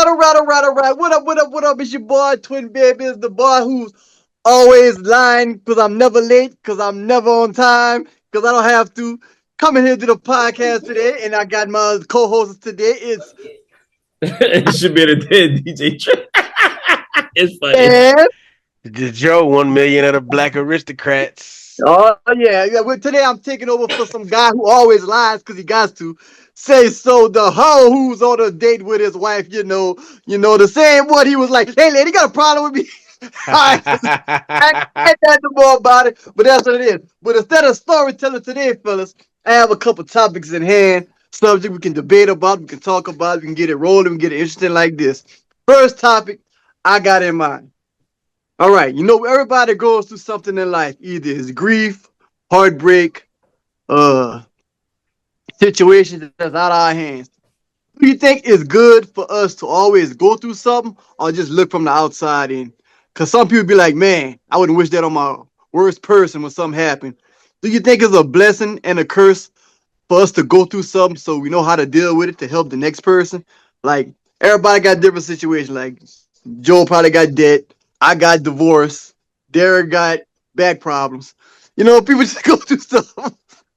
All right. What up? It's your boy, Twin Baby. Is the boy who's always lying because I'm never late, because I'm never on time, because I don't have to. Coming here to the podcast today, and I got my co-hosts today. It's It should be the dead DJ. It's funny. Ed. Jajeaux, 1 million of the black aristocrats. Oh yeah. Well, today I'm taking over for some guy who always lies because he got to. Sayso, the hoe who's on a date with his wife. The same one. He was like, "Hey, lady, got a problem with me?" I ain't that no more about it, but that's what it is. But instead of storytelling today, fellas, I have a couple topics in hand, subject we can debate about, we can talk about, we can get it rolling, we can get it interesting like this. First topic I got in mind. All right, everybody goes through something in life. Either it's grief, heartbreak, uh, situations that's out of our hands. Do you think it's good for us to always go through something or just look from the outside in? Because some people be like, man, I wouldn't wish that on my worst person when something happened. Do you think it's a blessing and a curse for us to go through something so we know how to deal with it to help the next person? Like, everybody got different situations. Like, Joe probably got debt. I got divorced. Derek got back problems. People just go through stuff.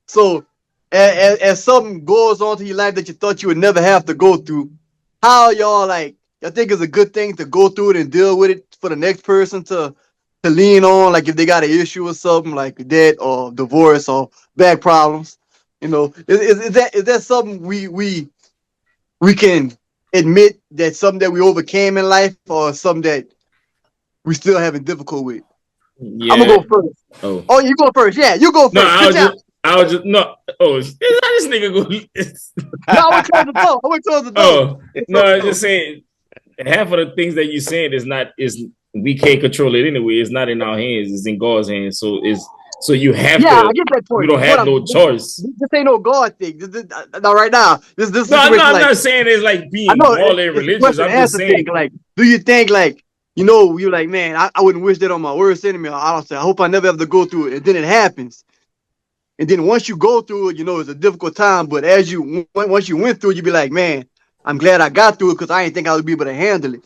So, as something goes on to your life that you thought you would never have to go through, how y'all like? I think it's a good thing to go through it and deal with it for the next person to lean on, like if they got an issue or something like debt or divorce or back problems. Is that something we can admit that something that we overcame in life or something that we still having difficult with? Yeah. I'm gonna go first. Oh, you go first. Yeah, you go first. No, I was just no. Oh, is that this nigga go? No, I went towards the door. Oh no, I was just saying. Half of the things that you're saying is we can't control it anyway. It's not in our hands. It's in God's hands. So you have to. I get that point. You don't have no choice. This ain't no God thing. No, right now. This. No, I'm not saying it's like being all in religious. I'm just saying. Thing, like, do you think like you're like, man, I wouldn't wish that on my worst enemy. I don't say. I hope I never have to go through it. And then it happens. And then once you go through it, it's a difficult time. But once you went through it, you be like, man, I'm glad I got through it because I didn't think I would be able to handle it.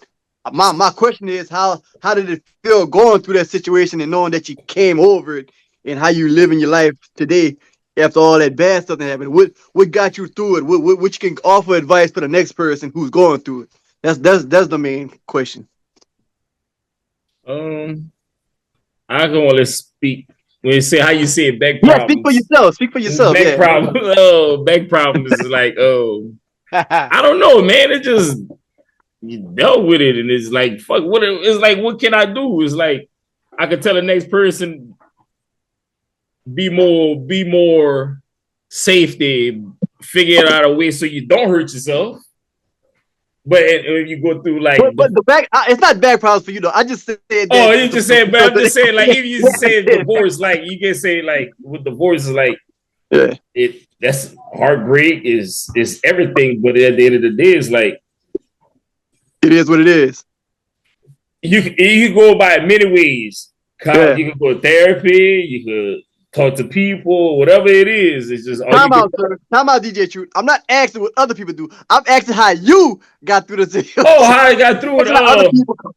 My question is, how did it feel going through that situation and knowing that you came over it and how you live in your life today after all that bad stuff that happened? What got you through it? What you can offer advice for the next person who's going through it? That's the main question. I can only speak. When you say how you say it, back problems. Yeah, speak for yourself. Back problems. Oh, back problems is like, I don't know, man. It just you dealt with it, and it's like, fuck. What can I do? It's like I could tell the next person be more safety, figure out a way so you don't hurt yourself. But if you go through like, but the back, it's not back problems for you though. I just said. Oh, you just said, but I'm just saying, like, if you say divorce, like you can say, like, with divorce, is like, that's heartbreak is everything. But at the end of the day, it's like, it is what it is. You can go by it many ways. You can go to therapy. You could talk to people, whatever it is. It's just time out, DJ Truth. I'm not asking what other people do. I'm asking how you got through the situation. Oh, how I got through it.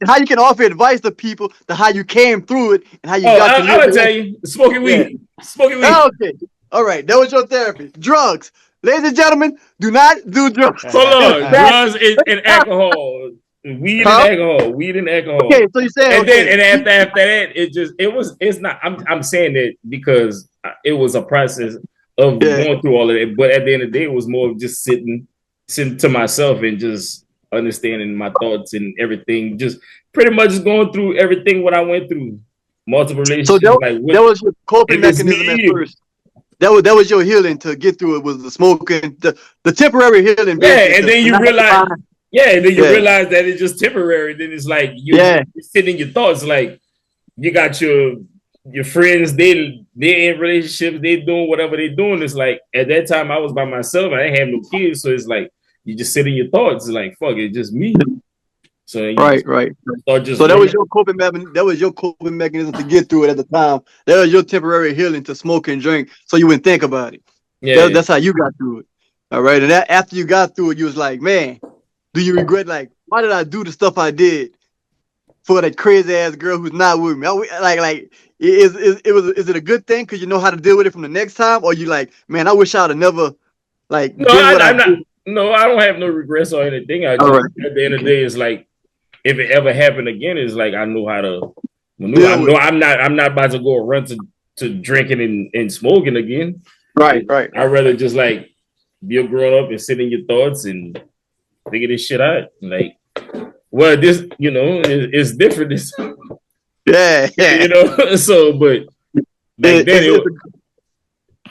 How you can offer advice to people to how you came through it and how you got to live. I'll tell you, smoking weed. Smoking weed. Okay. All right. That was your therapy. Drugs. Ladies and gentlemen, do not do drugs. Hold on. Drugs and alcohol. Weed and alcohol. Okay, so you saying, and after that, it's not. I'm saying that because it was a process of going through all of it. But at the end of the day, it was more of just sitting to myself and just understanding my thoughts and everything. Just pretty much just going through everything what I went through. Multiple relationships. So that was your coping mechanism at first. That was your healing to get through it, was the smoking, the temporary healing. Yeah, and then you realize. Yeah, and then you realize that it's just temporary. Then it's like you're sitting in your thoughts. Like you got your friends, they're in relationships, they doing whatever they're doing. It's like at that time I was by myself. I didn't have no kids, so it's like you just sit in your thoughts. It's like fuck, it's just me. So right. So that was your coping mechanism. That was your coping mechanism to get through it at the time. That was your temporary healing to smoke and drink, so you wouldn't think about it. Yeah, that's how you got through it. All right, and after you got through it, you was like, man. Do you regret like why did I do the stuff I did for that crazy ass girl who's not with me? Is it a good thing because you know how to deal with it from the next time, or you like, man, I wish I'd have never like No, been what I I'm not. did. No, I don't have no regrets or anything. I All just right, at the end of the okay, day, it's like if it ever happened again, it's like I know how to maneuver. I deal know with it. I'm not about to go run to drinking and smoking again. Right, right, I'd right. rather just like be a grown up and sit in your thoughts and figure this shit out. Like, well, this it's different. This Yeah, yeah. So, but back It, then it was.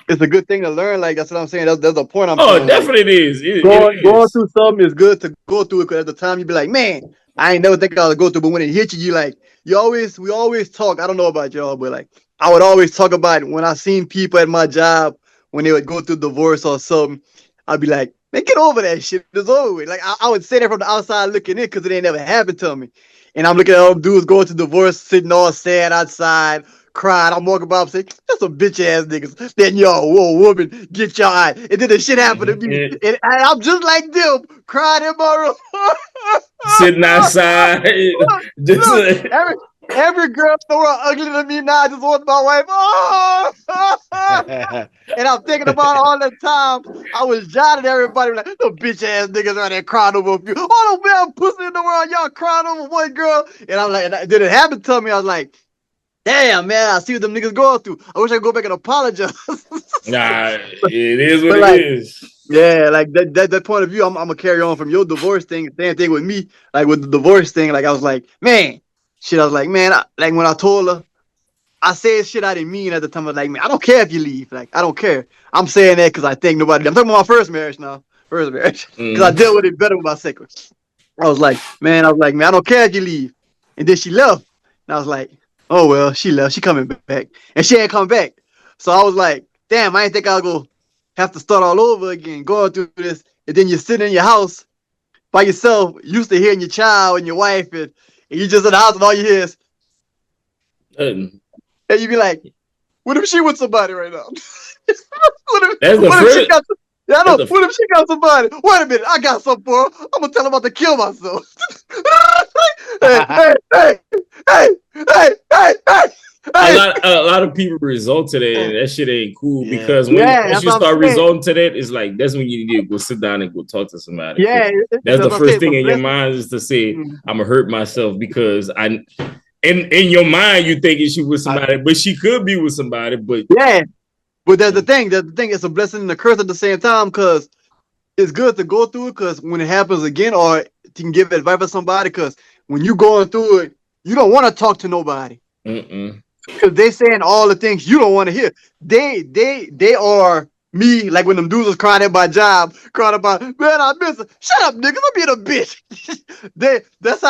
it's a good thing to learn. Like that's what I'm saying. That's the point I'm Oh, saying. Like definitely it is. It going is. through something is good to go through it because at the time you be like, man, I ain't never think I would go through. But when it hits you, you like we always talk. I don't know about y'all, but like I would always talk about when I seen people at my job when they would go through divorce or something. I'd be like, man, get over that shit. It's over with. Like I would say that from the outside looking in because it ain't never happened to me. And I'm looking at all them dudes going to divorce, sitting all sad outside, crying. I'm walking by and saying, that's some bitch ass niggas. Then y'all, whoa, woman, get your eye. And then the shit happened to me. Mhm. And I'm just like them, crying in my Sitting room. outside, just Look, every girl in the world ugly to me now. I just want my wife. Oh! And I'm thinking about all the times I was jotting everybody like, the bitch ass niggas out there crying over a few. All the man pussy in the world, y'all crying over one girl. And I'm like, and then it happened to me. I was like, damn, man, I see what them niggas going through. I wish I could go back and apologize. nah. It is what But it like, is. yeah, like that point of view, I'm gonna carry on from your divorce thing. Same thing with me. Like with the divorce thing, like I was like, man, shit. I was like, man, like when I told her, I said shit I didn't mean at the time. I was like, man, I don't care if you leave. Like, I don't care. I'm saying that because I think nobody. I'm talking about my first marriage now. First marriage. Because I Mm. dealt with it better with my second. I was like, man, I don't care if you leave. And then she left. And I was like, oh, well, she left. She coming back. And she ain't come back. So I was like, damn, I didn't think I'll go have to start all over again, going through this. And then you're sitting in your house by yourself, used to hearing your child and your wife, and you just in the house and all you hear is, And and you be like, what if she with somebody right now? that's the what if she first. got? Yeah, I That's know. the What if she got somebody? Wait a minute, I got something for her. I'm gonna tell her about to kill myself. hey, hey, hey, hey, hey, hey, hey, a hey. lot of people result to that, and that shit ain't cool Yeah. because Yeah, once that's you what I'm start saying. resorting to that, it's like that's when you need to go sit down and go talk to somebody. Yeah, That's that's the what I'm saying. first It's a thing in your blessing. mind is to say, I'm gonna hurt myself because in your mind you thinking she with somebody, but she could be with somebody, but Yeah, but that's the thing. That's the thing. It's a blessing and a curse at the same time because it's good to go through it because when it happens again, or you can give advice to somebody because when you going through it, you don't want to talk to nobody. mm-mm. Because they saying all the things you don't want to hear. They are me, like when them dudes was crying at my job, crying about, man, I miss her. Shut up, niggas, I'm being a bitch. That's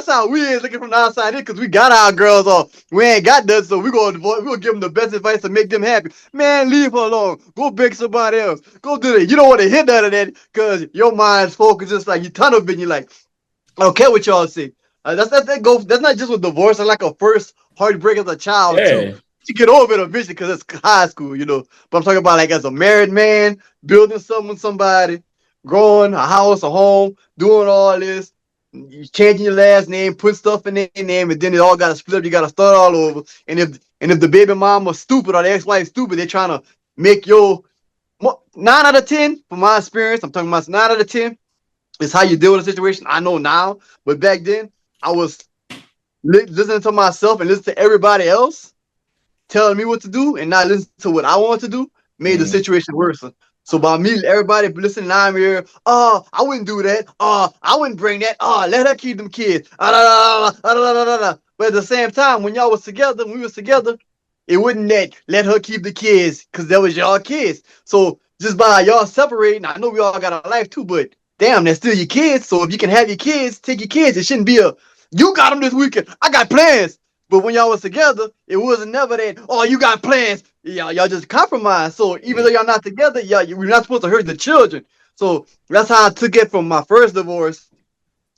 how we is looking from the outside in, because we got our girls off. We ain't got nothing, so we gonna give them the best advice to make them happy. Man, leave her alone. Go beg somebody else. Go do that. You don't want to hear none of that because your mind's focused just like you tunnel vision. You're like, I don't care what y'all say. That's not just with divorce. It's like a first heartbreak as a child too. Yeah. You get over it eventually because it's high school. But I'm talking about like as a married man, building something with somebody, growing a house, a home, doing all this, changing your last name, put stuff in their name, and then it all got to split up. You got to start all over. And if the baby mama stupid or the ex-wife stupid, they're trying to make your 9 out of 10. From my experience, I'm talking about 9 out of 10. It's how you deal with a situation. I know now, but back then I was listening to myself and listening to everybody else telling me what to do and not listen to what I want to do made the Mm. situation worse. So by me, everybody listening, I'm here. Oh, I wouldn't do that. Oh, I wouldn't bring that. Oh, let her keep them kids. But at the same time, when y'all was together, when we was together, it wouldn't let her keep the kids because that was y'all kids. So just by y'all separating, I know we all got a life too, but damn, they're still your kids. So if you can have your kids, take your kids. It shouldn't be you got them this weekend. I got plans. But when y'all was together, it wasn't never that, oh, you got plans. Y'all just compromise. So even though y'all not together, we're not supposed to hurt the children. So that's how I took it from my first divorce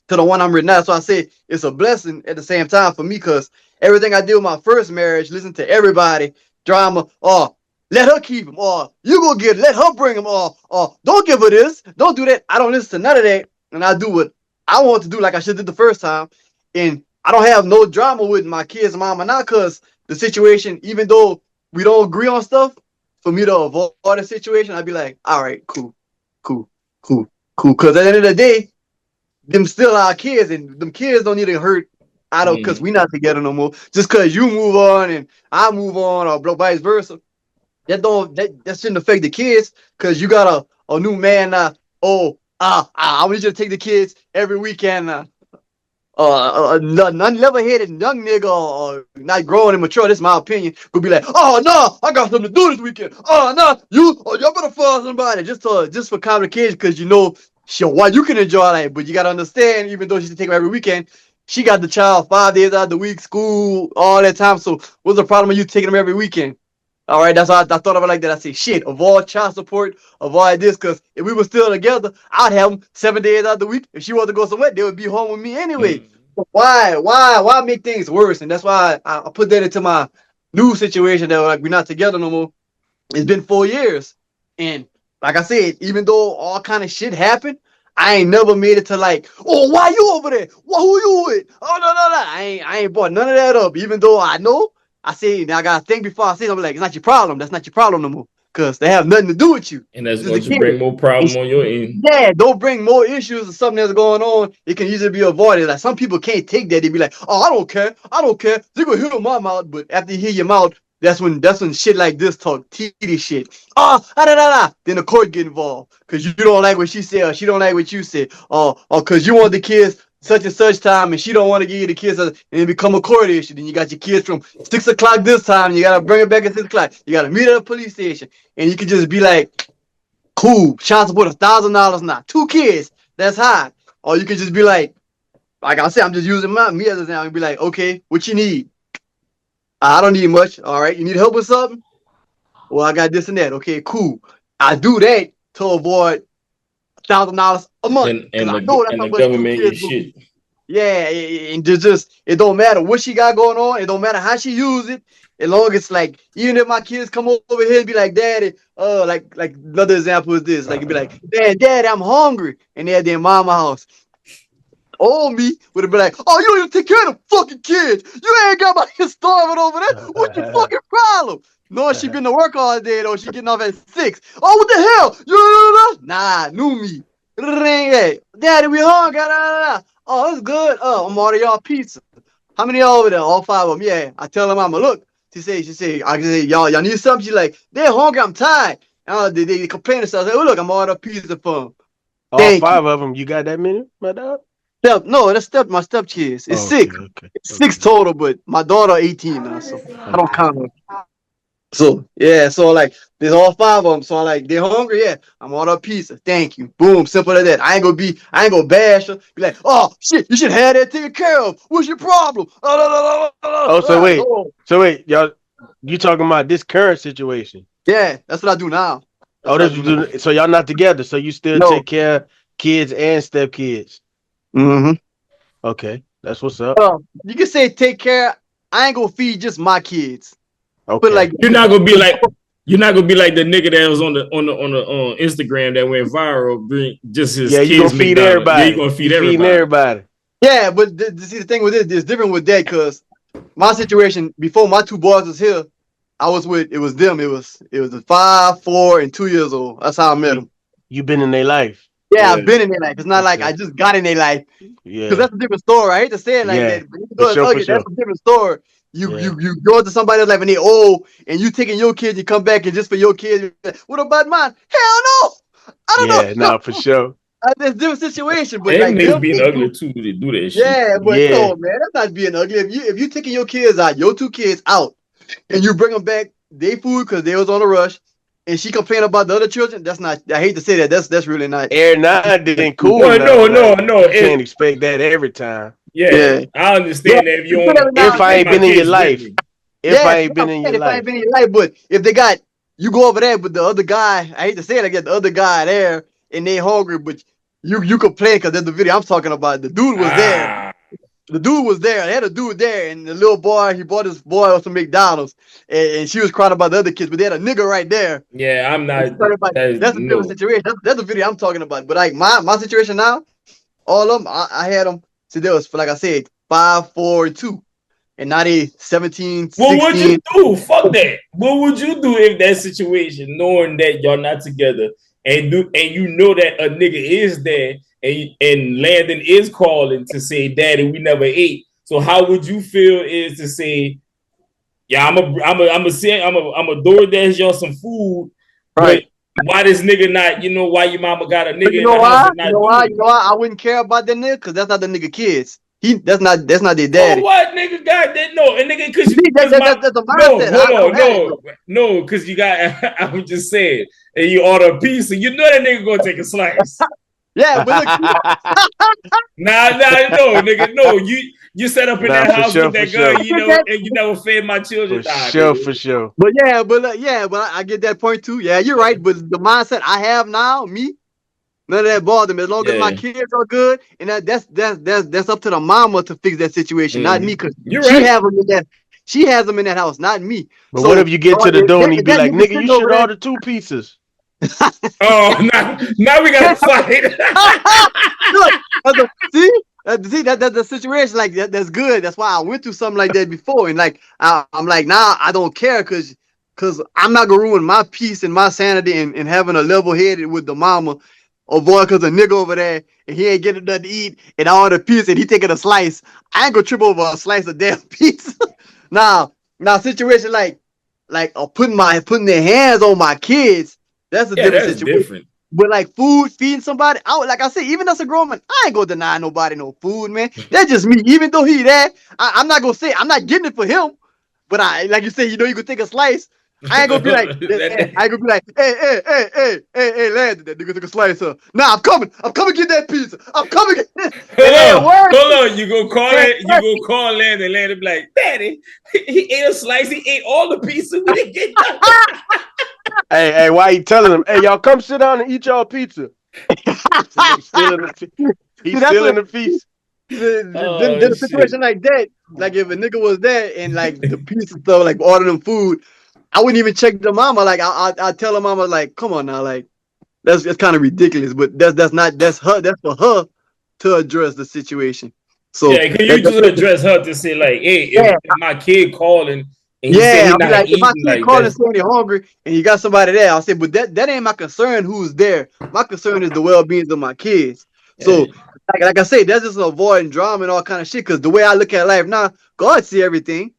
to the one I'm in now. So I say it's a blessing at the same time for me because everything I did with my first marriage, listen to everybody, drama, or let her keep him, or you go let her bring him, or don't give her this, don't do that. I don't listen to none of that, and I do what I want to do like I should did the first time, and I don't have no drama with my kids' mama now, cause the situation, even though we don't agree on stuff, for me to avoid the situation, I'd be like, all right, cool, cool, cool, cool. Cause at the end of the day, them still our kids, and them kids don't need to hurt. I don't, cause we not together no more. Just cause you move on and I move on, or vice versa. That shouldn't affect the kids, cause you got a new man now. I want you to take the kids every weekend. Level-headed young nigga or not growing and mature, this is my opinion, could be like, oh no, I got something to do this weekend. Oh no, y'all better find somebody just for complication, because sure, why you can enjoy that, but you gotta understand, even though she should take her every weekend, she got the child 5 days out of the week, school, all that time. So what's the problem with you taking them every weekend? All right, that's how I thought of it like that. I say, shit, avoid child support, avoid this, because if we were still together, I'd have them 7 days out of the week. If she wanted to go somewhere, they would be home with me anyway. Why make things worse? And that's why I put that into my new situation that like we're not together no more. It's been 4 years, and like I said, even though all kind of shit happened, I ain't never made it to like, oh, why you over there? Who you with? Oh no. I ain't brought none of that up. Even though I know, I say now I gotta think before I say something. Like, it's not your problem. That's not your problem no more. Cause they have nothing to do with you. And that's going to bring more problem on your end. Yeah, don't bring more issues or something that's going on. It can easily be avoided. Like, some people can't take that. They be like, oh, I don't care. They gonna hear my mouth. But after you hear your mouth, that's when shit like this talk, titty shit. Then the court get involved. Cause you don't like what she said, or she don't like what you said. Or cause you want the kids such and such time, and she don't want to give you the kids, and it become a court issue. Then you got your kids from 6 o'clock this time, you gotta bring it back at 6 o'clock. You gotta meet at a police station, and you can just be like, cool, child support $1,000 now. 2 kids, that's high. Or you can just be like I said, I'm just using me as an example, and be like, okay, what you need? I don't need much. All right, you need help with something? Well, I got this and that. Okay, cool. I do that to avoid $1,000 a month. And the government is shit. Yeah, and just it don't matter what she got going on. It don't matter how she use it. As long as it's like, even if my kids come over here and be like, Daddy, like another example is this. Like, it'd be like, Daddy, I'm hungry. And they're at their mama house. Old me would have been like, oh, you don't even take care of the fucking kids. You ain't got my kids starving over there. What's your fucking problem? No, she been to work all day, though. She getting off at 6. Oh, what the hell? Nah, new me. Daddy, we hungry. Oh, it's good. Oh, I'm ordering y'all pizza. How many y'all over there? All 5 of them. Yeah. I tell them, Mama, look. She say, I can say, y'all need something? She's like, they're hungry. I'm tired. They complain and stuff. I say, oh, look, I'm ordering pizza for them. All 5 of them. You got that many, my dog? No, that's my stepkids. It's 6. Okay. It's 6 total, but my daughter 18 now, so I don't count her. So yeah, so like there's all 5 of them. So like they're hungry, yeah. I'm on a pizza. Thank you. Boom, simple as that. I ain't gonna bash her. Be like, oh shit, you should have that taken care of. What's your problem? So wait, y'all, you talking about this current situation? Yeah, that's what I do now. So y'all not together. So you still take care of kids and stepkids. Mm-hmm. Okay, that's what's up. You can say take care. I ain't gonna feed just my kids. Okay. But like, you're not gonna be like the nigga that was on the Instagram that went viral. Just his kids. You gonna feed everybody. Yeah, you gonna feed everybody. Yeah, but see, the thing with it is different with that, because my situation before my 2 boys was here, I was with, it was them. It was the 5, 4, and 2 years old. That's how I met them. You been in their life. Yeah, I've been in their life. It's not like I just got in their life. Yeah, because that's a different story. I hate to say it like that, but that's a different story. You go to somebody else like when they old, and you taking your kids, you come back and just for your kids. What about mine? Hell no! I don't know. Yeah, no, for sure. There's different situation, but like niggas being ugly too, they do that shit. Yeah, but no, man, that's not being ugly. If you taking your kids out, your 2 kids out, and you bring them back they food because they was on a rush, and she complained about the other children, that's not. I hate to say that. That's really not. Every night didn't cool. No. You can't expect that every time. Yeah. I understand that if I ain't been in your life. If I ain't been in your life, but if they got you go over there with the other guy, I hate to say it, I get the other guy there and they hungry, but you complain because that's the video I'm talking about. The dude was there. The dude was there. They had a dude there, and the little boy, he brought his boy some McDonald's, and she was crying about the other kids, but they had a nigga right there. Yeah, I'm not. That's a different situation. That's the video I'm talking about. But like my situation now, all of them, I had them. So there was, for like I said, 5, 4, and 2. And now they 17, What would you 16. do? Fuck that. What would you do if that situation, knowing that y'all not together, and you know that a nigga is there, and Landon is calling to say, "Daddy, we never ate." So how would you feel is to say, "Yeah, I'm a DoorDash y'all some food," but Right. why this nigga not? You know why your mama got a But nigga in the house and not doing it? I wouldn't care about that nigga because that's not the nigga kids. That's not their Oh, daddy. what nigga got that? No, and nigga, See, that's the no, mindset. hold on, no, because you got. I was just saying, and you order a pizza, you know that nigga gonna take a slice. Yeah, but look, Nah, no, nigga, no. You set up in that house with that girl, you know, and you never fed my children. For sure. But I get that point too. Yeah, you're right. But the mindset I have now, me, none of that bothers me. As long as my kids are good, and that's up to the mama to fix that situation, not me. Because she has them in that house, not me. But so, what if you get to the door and he be like, "Nigga, you should order 2 pizzas." Oh, now we gotta fight. Look, see that's the situation. Like that's good. That's why I went through something like that before, and like I'm like, now I don't care because I'm not gonna ruin my peace and my sanity and having a level headed with the mama. Avoid because a nigga over there and he ain't getting nothing to eat and I order pizza and he taking a slice. I ain't gonna trip over a slice of damn pizza. now situation like putting their hands on my kids. That's a different situation. Different. But like food, feeding somebody, like I said, even as a grown man, I ain't gonna deny nobody no food, man. That's just me. Even though he there, I'm not gonna say I'm not getting it for him. But like you say, you could take a slice. I ain't gonna be like, hey, Landon, that nigga took a slice of. Nah, I'm coming get that pizza. I'm coming get this. Hold on, you go call Landon. Landon be like, Daddy, he ate a slice, he ate all the pizza, we didn't get nothing. Hey, why you telling him? Hey, y'all come sit down and eat y'all pizza. He's stealing the feast. The situation like that, like if a nigga was there and like the pizza stuff, like ordering them food, I wouldn't even check the mama. Like I tell her mama, like, come on now, like that's kind of ridiculous. But that's for her to address the situation. So yeah, can you just address her to say like, hey, if my kid calling. And I'll be like, if my kid calling and saying they're hungry and you got somebody there, I'll say, but that ain't my concern who's there. My concern is the well-being of my kids. So, like I say, that's just avoiding drama and all kind of shit. Because the way I look at life now, God see everything.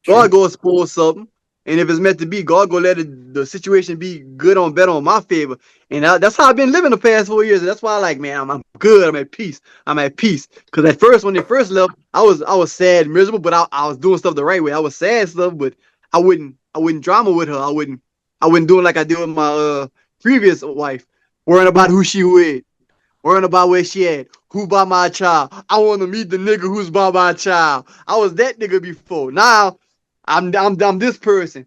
God goes spoil something. And if it's meant to be, God go let the situation be good on better on my favor. And that's how I've been living the past 4 years. And that's why man, I'm good. I'm at peace. Because at first, when they first left, I was sad, miserable, but I was doing stuff the right way. I was sad stuff, but I wouldn't drama with her. I wouldn't do it like I did with my previous wife, worrying about who she with, worrying about where she at, who by my child. I want to meet the nigga who's by my child. I was that nigga before. Now I'm this person.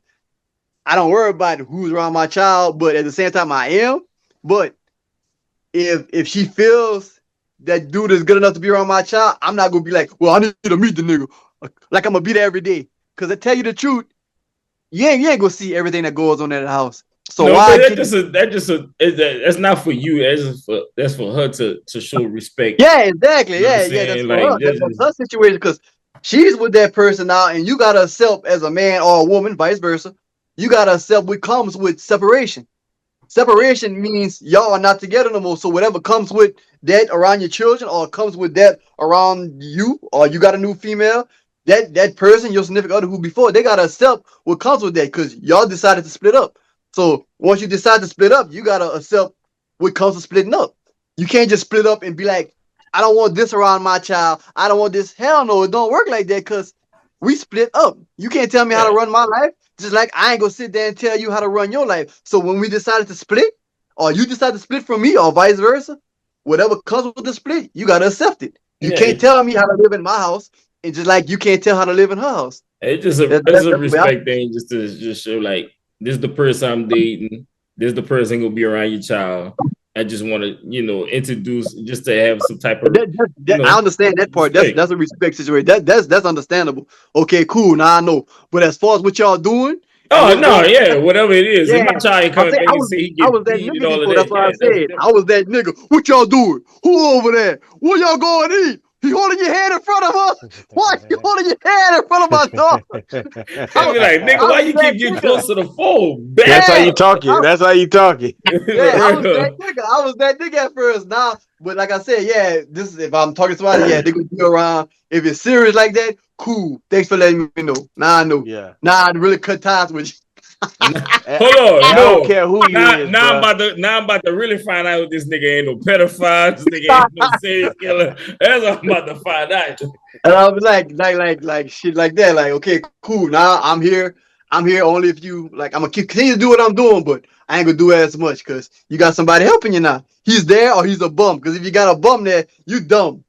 I don't worry about who's around my child, but at the same time I am. But if she feels that dude is good enough to be around my child, I'm not gonna be like, well, I need to meet the nigga. Like I'm gonna be there every day. Cause I tell you the truth, you ain't gonna see everything that goes on in the house. So that's not for you. That's for her to show respect. Yeah, exactly. Yeah, that's for her. That's her situation because she's with that person now, and you gotta accept as a man or a woman, vice versa. You gotta accept what comes with separation. Separation means y'all are not together no more. So whatever comes with that around your children, or comes with that around you, or you got a new female, that person, your significant other who before, they gotta accept what comes with that because y'all decided to split up. So once you decide to split up, you gotta accept what comes with splitting up. You can't just split up and be like, I don't want this around my child. I don't want this. Hell no, it don't work like that because we split up. You can't tell me how to run my life. Just like I ain't gonna sit there and tell you how to run your life. So when we decided to split, or you decide to split from me, or vice versa, whatever comes with the split, you gotta accept it. You can't tell me how to live in my house, and just like you can't tell how to live in her house. It's just a respect thing, just to show like this is the person I'm dating. This is the person gonna be around your child. I just want to, introduce just to have some type of. I understand that part. That's a respect situation. That's understandable. Okay, cool. Now I know. But as far as what y'all doing, Oh no, yeah, whatever it is. If Yeah, my child I coming said back and say he I get was that beat and nigga all of before. That's that, what I yeah, that's said. I different. was that nigga. What y'all doing? Who over there? Where y'all going to eat? He holding your hand in front of us. Why you holding your hand in front of my daughter? They be like, nigga, I why was you that keep getting nigga. close to the phone? That's how Yeah, you Bam! talking. That's how you talking. yeah, I was that For nigga. I was that nigga at first. Now, but like I said, yeah, this is if I'm talking to somebody, yeah, they gonna be around. If it's serious like that, cool. Thanks for letting me know. Now I know. Yeah. Now I really cut ties with you. real. I, Hold on, I don't no. care who you is, bro. Now I'm about to really find out this nigga ain't no pedophile, this nigga ain't no serial killer. That's what I'm about to find out. And I was like shit like that. Like, okay, cool. Now I'm here. I'm here only if you like. I'm gonna continue to do what I'm doing, but I ain't gonna do it as much because you got somebody helping you now. He's there or he's a bum. Because if you got a bum there, you dumb.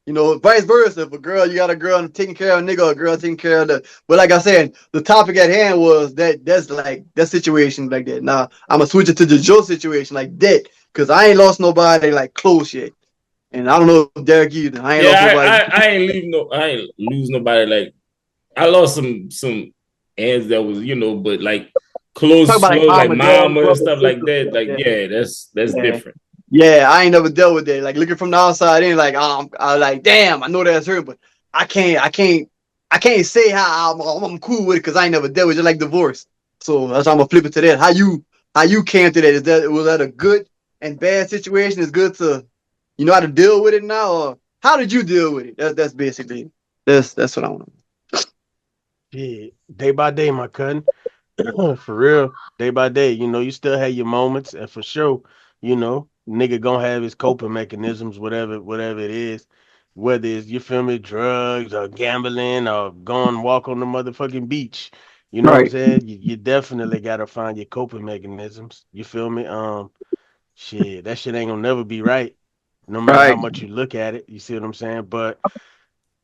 You know, vice versa. If a girl, you got a girl taking care of a nigga, or a girl taking care of the. But like I said, the topic at hand was that's like that situation like that. Now I'm gonna switch it to the Joe situation like that because I ain't lost nobody like close yet, and I don't know if Derek either. I ain't Yeah, lost nobody. I ain't lose nobody. Like I lost some aunts that was, but like Talk close, about like close, like mama, dad, mama and brother, stuff like sister. that. Like, Yeah, yeah, that's yeah, different. yeah. I ain't never dealt with that. Like looking from the outside in, like I like, damn, I know that's her, but I can't say how I'm cool with it because I ain't never dealt with it. Just like divorce. So that's how I'm gonna flip it to that. How you came to that? Was that a good and bad situation? It's good to you know how to deal with it now, or how did you deal with it? That's basically that's what I want. Yeah, day by day, my cousin. For real, day by day. You still have your moments, and for sure, nigga gonna have his coping mechanisms, whatever it is. Whether it's you feel me, drugs or gambling or going walk on the motherfucking beach. You know what I'm Right, saying? You definitely gotta find your coping mechanisms. You feel me? Shit, that shit ain't gonna never be right, no matter how right, much you look at it. You see what I'm saying? But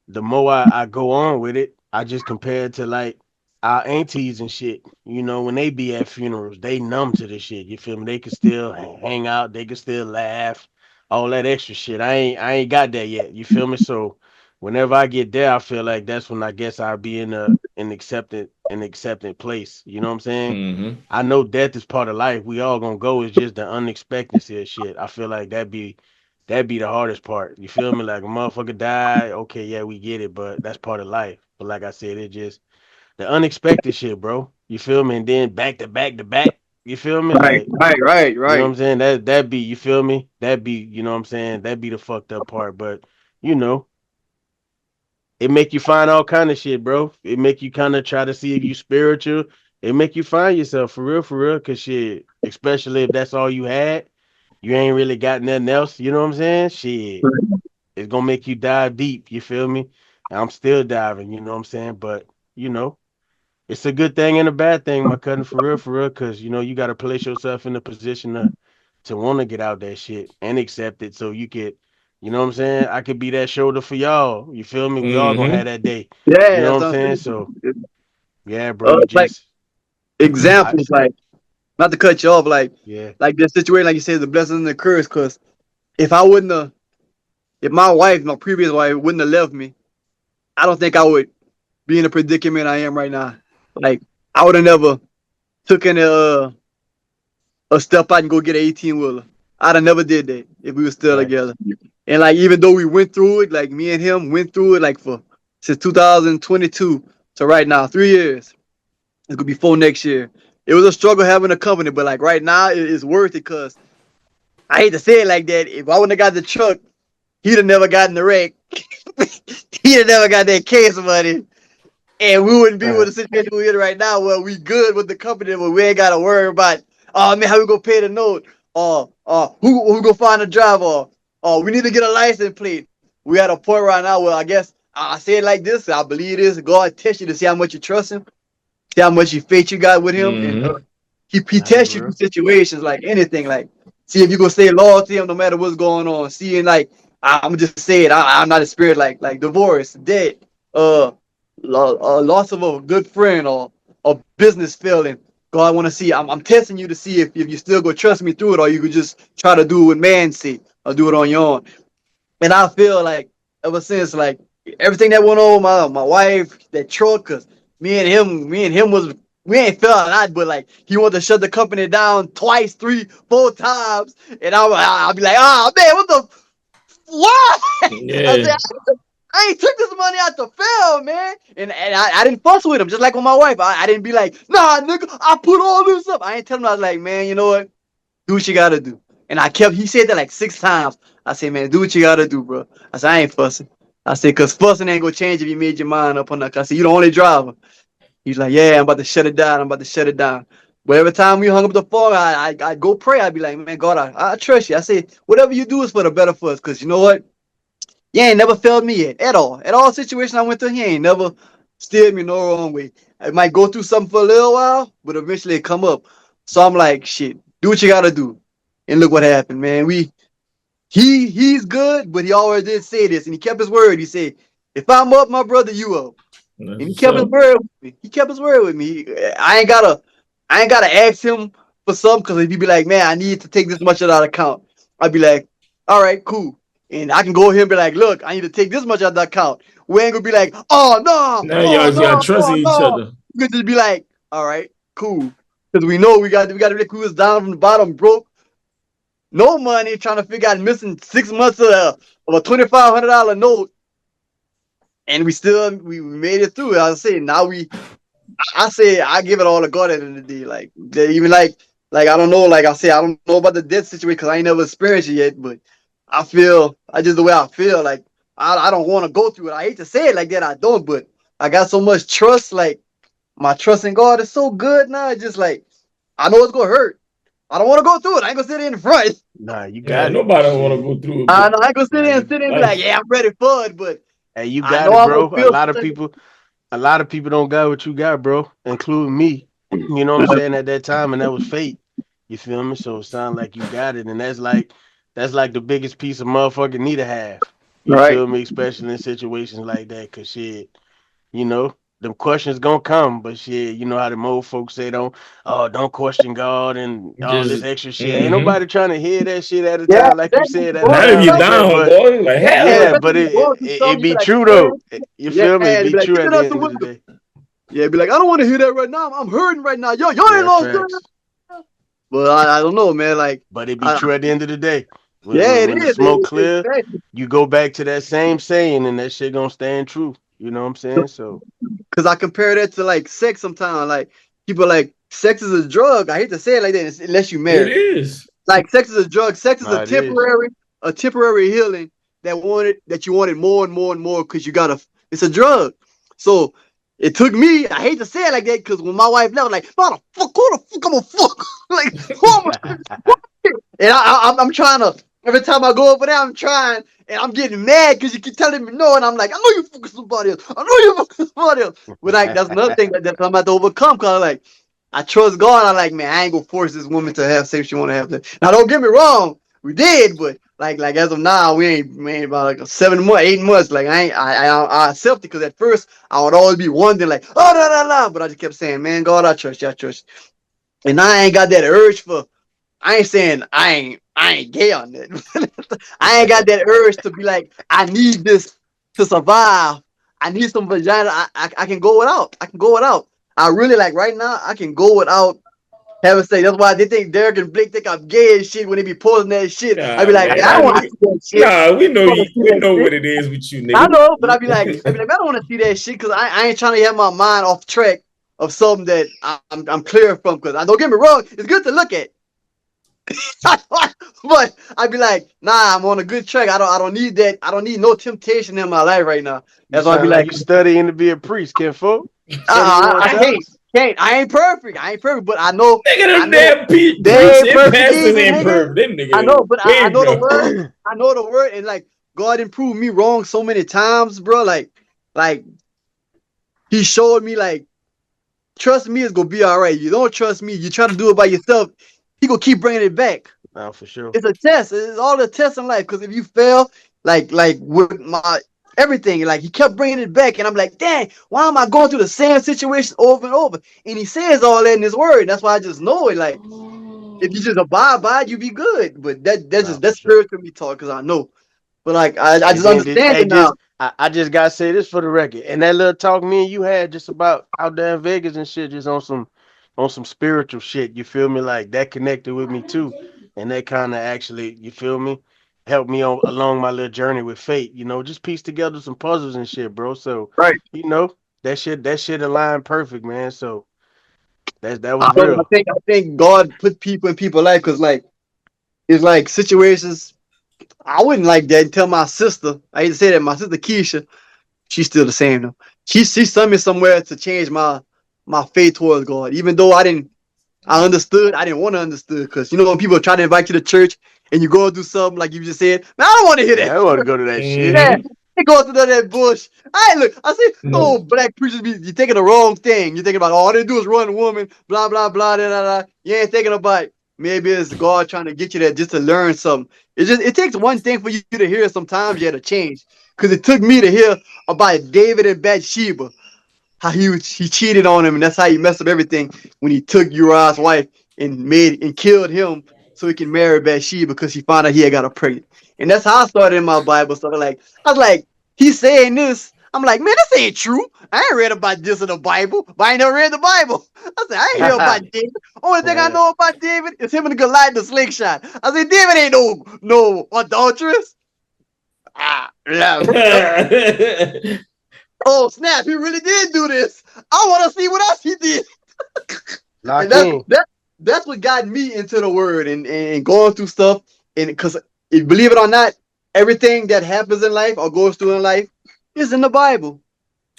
the more I go on with it, I just compare it to like our aunties and shit. When they be at funerals, they numb to this shit. You feel me? They can still hang out, they can still laugh, all that extra shit. I ain't got that yet. You feel me? So whenever I get there, I feel like that's when I guess I'll be in an accepted place. You know what I'm saying? Mm-hmm. I know death is part of life. We all gonna go. It's just the unexpectedness of shit. I feel like that'd be the hardest part. You feel me? Like a motherfucker die. Okay, yeah, we get it, but that's part of life. But like I said, it just the unexpected shit, bro. You feel me? And then back to back to back. You feel me? right, Like, right, right, you know what right. I'm saying? That be, you feel me? That be, you know what I'm saying? That be the fucked up part. But you know, it make you find all kind of shit, bro. It make you kind of try to see if you spiritual. It make you find yourself for real. Cause shit, especially if that's all you had, you ain't really got nothing else. You know what I'm saying? Shit, it's gonna make you dive deep. You feel me? And I'm still diving. You know what I'm saying? But you know, it's a good thing and a bad thing, my cousin, for real. Cause you got to place yourself in a position to want to get out that shit and accept it, so you could. You know what I'm saying? I could be that shoulder for y'all. You feel me? We all gonna have Mm-hmm. that day. You Yeah, know what that's I'm what saying? I'm So saying. yeah, bro. You Like just I examples, like not to cut you off, yeah. like this situation, like you said, the blessing and the curse. Because if I wouldn't have, if my wife, my previous wife, wouldn't have left me, I don't think I would be in the predicament I am right now. Like I would have never took a step out and go get an 18 wheeler. I'd have never did that if we were still Facts. together. And like even though we went through it, like me and him went through it, like for since 2022 to right now, 3 years. It's gonna be 4 next year. It was a struggle having a company, but like right now, it's worth it because I hate to say it like that. If I wouldn't have got the truck, he'd have never gotten the wreck. He'd have never got that case money. And we wouldn't be with the situation we're in right now where we good with the company, but we ain't gotta worry about, oh man, how we gonna pay the note? Or who gonna find a driver? Or we need to get a license plate. We at a point right now where I guess I say it like this, I believe this. God test you to see how much you trust him, see how much faith you got with him, and Mm-hmm. he Nah, tests for you through real. situations like anything, like see if you gonna stay loyal to him no matter what's going on. Seeing like I'm just saying, I'm not a spirit like divorce, death, uh, loss of a good friend or a business failing. God, I want to see. I'm testing you to see if you still go trust me through it, or you could just try to do it with man see or do it on your own. And I feel like ever since like everything that went on, my wife, that truck, cause me and him we ain't fell out, but like he wanted to shut the company down twice, 3, 4 times, and I'll be like, oh man, what the why? I Yeah. said, I ain't took this money out the film, man. And I didn't fuss with him, just like with my wife. I didn't be like, nah, nigga, I put all this up. I ain't tell him. I was like, man, you know what? Do what you gotta do. And he said that like 6 times. I said, man, do what you gotta do, bro. I said, I ain't fussing. I said, cause fussing ain't gonna change if you made your mind up on that. I said, you the only driver. He's like, yeah, I'm about to shut it down. I'm about to shut it down. But every time we hung up the phone, I go pray. I'd be like, man, God, I trust you. I say, whatever you do is for the better for us. Cause you know what? You ain't never failed me yet, at all. At all situations I went through, he ain't never steered me no wrong way. I might go through something for a little while, but eventually it come up. So I'm like, shit, do what you gotta do. And look what happened, man. He's good, but he always did say this, and he kept his word. He said, if I'm up, my brother, you up. That's And he what's kept his up. word with me. He kept his word with me. I ain't gotta ask him for something because if he be like, man, I need to take this much out of account, I'd be like, all right, cool. And I can go here and be like, look, I need to take this much out of the account. We ain't gonna be like, oh no, Now oh y'all no, trusting oh each no. other. We could just be like, all right, cool. Because we know we was down from the bottom, broke, no money, trying to figure out missing 6 months of a $2,500 note. And we made it through. I was saying now I say I give it all to God at the end of the day. Like even like I don't know. Like I say I don't know about the death situation because I ain't never experienced it yet. But I just the way I feel. Like I don't want to go through it. I hate to say it like that. I don't. But I got so much trust. Like my trust in God is so good now. It's just like I know it's gonna hurt. I don't want to go through it. I ain't gonna sit in front. Nah, you Yeah, got it. nobody want to Shit. go through it, I but know I ain't gonna sit Nah, there and you sit there and be like, like, yeah, I'm ready for it. But hey, you I got know it, I'm gonna bro. feel A lot of people don't got what you got, bro, including me. You know what I'm saying? At that time, and that was fate. You feel me? So it sounds like you got it, and that's like the biggest piece of motherfucking need to have. You right. feel me? Especially in situations like that, cause shit, you know, them questions gonna come, but shit, you know how the old folks say don't question God and all this just, extra shit. Ain't mm-hmm. nobody trying to hear that shit at a Yeah, time, like you exactly. said, at a Going Not through if time you like something. that. down, But boy. Like Yeah, hell yeah, especially but when you're going through it something, you be be like, true man, though. You yeah, feel me? It they be be like, true take at it the out the end of the window. day. Yeah, be like, I don't want to hear that right now. I'm hurting right now. Yo, y'all ain't Yeah, lost good. facts. But I don't know, man. Like, But it be I, true at the end of the day. yeah, it When the is. smoke clear, Exactly. you go back to that same saying, and that shit gonna stand true. You know what I'm saying? So Because I compare that to like sex sometimes. Like, people like, sex is a drug. I hate to say it like that unless you it married. is. Like, sex is a drug. Sex is nah, it is. a temporary healing that you wanted more and more and more because it's a drug. So it took me, I hate to say it like that, because when my wife left, I'm like, who the fuck I'm gonna fuck? Like, who am I? And I'm trying to, every time I go over there, I'm trying, and I'm getting mad because you keep telling me no, and I'm like, I know you fucking somebody else. I know you fucking somebody else. But like, that's another thing that I'm about to overcome, because like, I trust God. I'm like, man, I ain't gonna force this woman to have sex she want to have sex. Now, don't get me wrong, we did, but like as of now, we ain't about like 7 months, 8 months. Like I accept it because at first I would always be wondering like, oh no no no, but I just kept saying, man, God, I trust you, I trust you. And I ain't got that urge for. I ain't saying I ain't gay on that. I ain't got that urge to be like, I need this to survive. I need some vagina. I can go without. I can go without. I really like right now. I can go without having sex. That's why they think Derek and Blake think I'm gay and shit when they be posting that shit. I be Nah, like, man. I don't want to see that shit. Nah, we I know don't want you. to see We that know shit. what it is with you, I nigga. know, but I be like, I don't want to see that shit because I ain't trying to have my mind off track of something that I'm clear from. Because I don't get me wrong, it's good to look at. But I'd be like, nah, I'm on a good track. I don't need that. I don't need no temptation in my life right now. You That's why I'd be sound like like, you studying to be a priest, Ken Folk. Study your I can't. 1000s. Can't. I ain't perfect. I ain't perfect, but Nigga, I them know damn they priests ain't and perfect pastors either, ain't nigga. perfect. Them I niggas know, but I way know the better. word. I know the word, and like God improved me wrong so many times, bro. Like He showed me, like, trust me, it's gonna be all right. You don't trust me, you try to do it by yourself. He gonna keep bringing it back. Nah, for sure. It's a test. It's all a test in life. Because if you fail, like with my everything, like he kept bringing it back, and I'm like, dang, why am I going through the same situation over and over? And he says all that in his word. That's why I just know it. Like if you just abide by it, you be good. But Nah, for that's sure. spiritual me talk because I know. But like I And just then understand hey, it now. I just gotta say this for the record. And that little talk me and you had just about out there in Vegas and shit, just on some on some spiritual shit. You feel me? Like that connected with me too, and that kind of actually, you feel me, helped me on along my little journey with faith. You know, just piece together some puzzles and shit, bro. So Right. you know that shit aligned perfect, man. So that I was don't know, real. I think God put people in people's life because like it's like situations I wouldn't like that and tell my sister. I hate to say that my sister Keisha, she's still the same though. She sent me somewhere to change my faith towards God. Even though I understood, I didn't want to understand because you know when people try to invite you to church and you go do something like you just said, man, I don't want to hear Man, I that. don't want to go to that shit. Man, Mm-hmm. they go through that bush. I look, I see, oh, No. black preachers be you thinking the wrong thing. You're thinking about all they do is run a woman, blah, blah, blah, da, da, da. You ain't thinking about maybe it's God trying to get you there just to learn something. It takes one thing for you to hear sometimes you had to change. Because it took me to hear about David and Bathsheba, how he cheated on him, and that's how he messed up everything when he took Uriah's wife and killed him so he can marry Bathsheba because he found out he had got her pregnant. And that's how I started in my Bible stuff. Like I was like, he's saying this. I'm like, man, this ain't true. I ain't read about this in the Bible, but I ain't never read the Bible. I said, I ain't hear about David. Only thing I Yeah. know about David is him and Goliath the slingshot. I said, David ain't no adulteress. Yeah. Oh snap! He really did do this. I want to see what else he did. And Lock in. that's what got me into the word and going through stuff. And because believe it or not, everything that happens in life or goes through in life is in the Bible.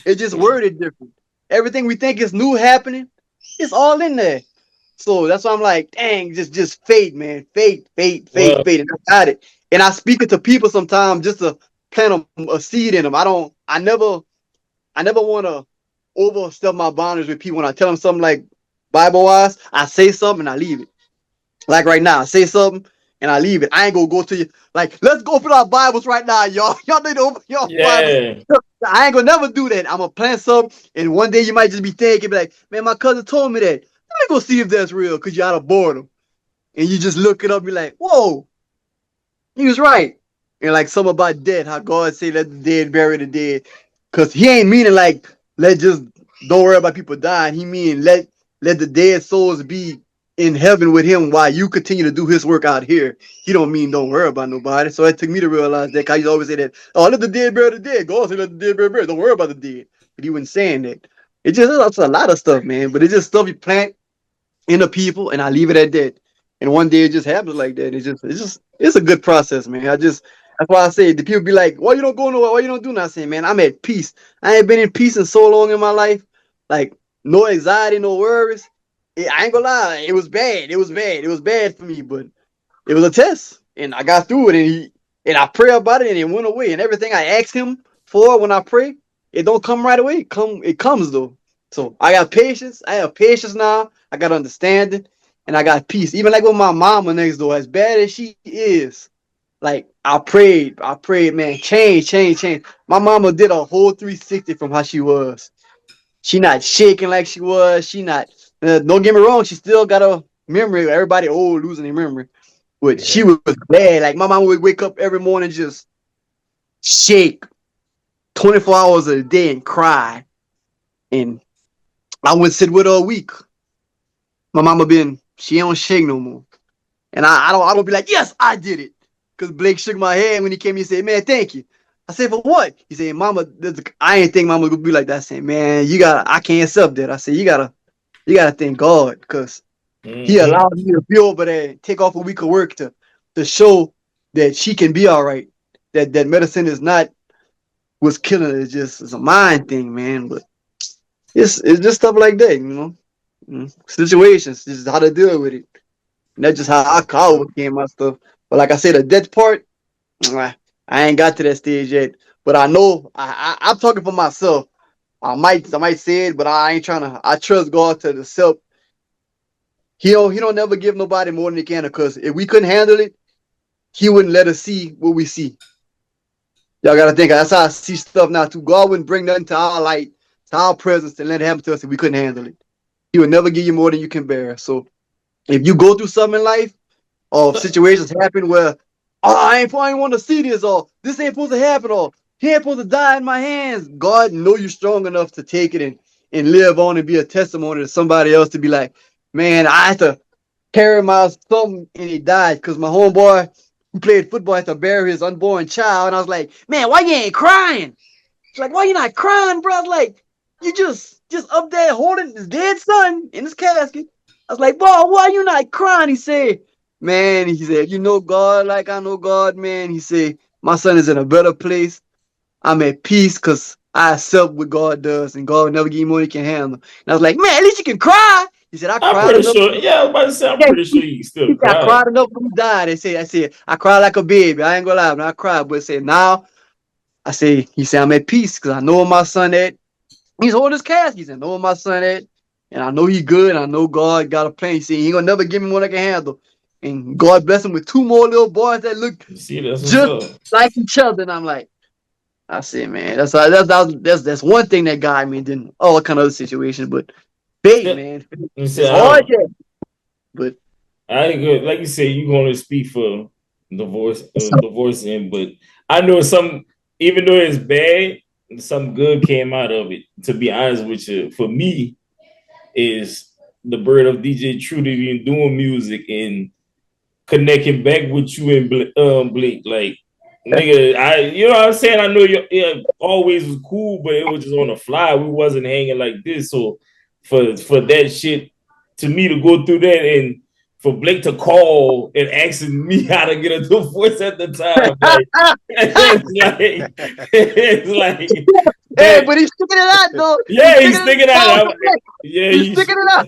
It's just worded different. Everything we think is new happening, it's all in there. So that's why I'm like, dang, just faith, man, Well, faith, and I got it. And I speak it to people sometimes just to plant a seed in them. I never want to overstep my boundaries with people. When I tell them something like Bible wise, I say something and I leave it. Like right now, I say something and I leave it. I ain't gonna go to you like, let's go open our Bibles right now, y'all. Y'all need to open your Bibles. yeah. I ain't gonna never do that. I'm gonna plant something, and one day you might just be thinking, be like, man, my cousin told me that. Let me go see if that's real, cause you're out of boredom. And you just look it up, be like, whoa, he was right. And like something about death, how God say let the dead bury the dead. Cause he ain't meaning like let just don't worry about people dying. He mean let the dead souls be in heaven with him while you continue to do his work out here. He don't mean don't worry about nobody. So it took me to realize that. Cause I used to always say that, oh, let the dead bury the dead. God say let the dead bury the dead. Don't worry about the dead. But he wasn't saying that. It just it's a lot of stuff, man. But it's just stuff you plant in the people, and I leave it at that. And one day it just happens like that. It's a good process, man. That's why I say the people be like, why you don't go nowhere? Why you don't do nothing? Man, I'm at peace. I ain't been in peace in so long in my life. Like no anxiety, no worries. I ain't gonna lie, it was bad. It was bad. It was bad for me, but it was a test, and I got through it. And I pray about it, and it went away. And everything I asked him for when I pray, it don't come right away. It comes though. So I got patience. I have patience now. I got understanding, and I got peace. Even like with my mama next door, as bad as she is, like I prayed, man, change. My mama did a whole 360 from how she was. She not shaking like she was. She not. Don't get me wrong. She still got a memory. Everybody old losing their memory, but she Yeah. was bad. Like my mama would wake up every morning just shake 24 hours a day and cry. And I went sit with her a week. My mama she don't shake no more. And I don't be like, yes, I did it. Because Blake shook my head when he came and said, man, thank you. I said, for what? He said, mama, I ain't think mama would be like that. I said, man, I can't accept that. I said, you gotta thank God, because he Mm-hmm. allowed me to be over there and take off a week of work to show that she can be all right. That medicine is not what's killing her. It's a mind thing, man. But it's just stuff like that, you know. Situations, just how to deal with it. And that's just how I overcame my stuff. But like I said, the death part, I ain't got to that stage yet. But I know I'm talking for myself. I might say it, but I ain't trying to. I trust God to the self. He don't never give nobody more than he can. Because if we couldn't handle it, he wouldn't let us see what we see. Y'all gotta think. That's how I see stuff now too. God wouldn't bring nothing to our light, to our presence, and let it happen to us if we couldn't handle it. He would never give you more than you can bear. So if you go through something in life, or situations happen where, oh, I ain't want to see this, or this ain't supposed to happen, or he ain't supposed to die in my hands. God know you're strong enough to take it and live on and be a testimony to somebody else to be like, Man, I had to carry my son and he died because my homeboy who played football had to bury his unborn child. And I was like, man, why you ain't crying? She's like, why you not crying, bro? I was like, you just up there holding his dead son in his casket. I was like, boy, why you not crying? He said, man, he said, you know God like I know God, man. He said, my son is in a better place. I'm at peace because I accept what God does, and God will never give you more than he can handle. And I was like, man, at least you can cry. He said, I I'm cried pretty enough. sure. Yeah, I was about to say, I'm Yeah, pretty sure you he still said, I cry. cried enough when he died. I said, I cried like a baby. I ain't gonna lie, but I cried. But I said, now, he said, I'm at peace because I know where my son at. He's holding his casket. He said, I know where my son at. And I know he good. I know God got a plan. He said, he ain't gonna never give me one I can handle. And God bless him with two more little boys that look You see, that's what's just up. like each other. And I'm like, I said, man, that's one thing that got me. Then all kind of other situations, but faith, Yeah. man, You it's said, hard, yeah. But I ain't good. Like you said, you gonna speak for divorcing, but I know some. Even though it's bad, some good came out of it. To be honest with you, for me, is the bird of DJ Trudy and doing music and connecting back with you and Blake. Like, nigga, you know what I'm saying? I know you always was cool, but it was just on the fly. We wasn't hanging like this. So for that shit, to me to go through that and for Blake to call and asking me how to get a divorce at the time, like it's like hey, that. but he's sticking it out though. He's Yeah, he's sticking it thinking out. out. Yeah, He's sticking it out.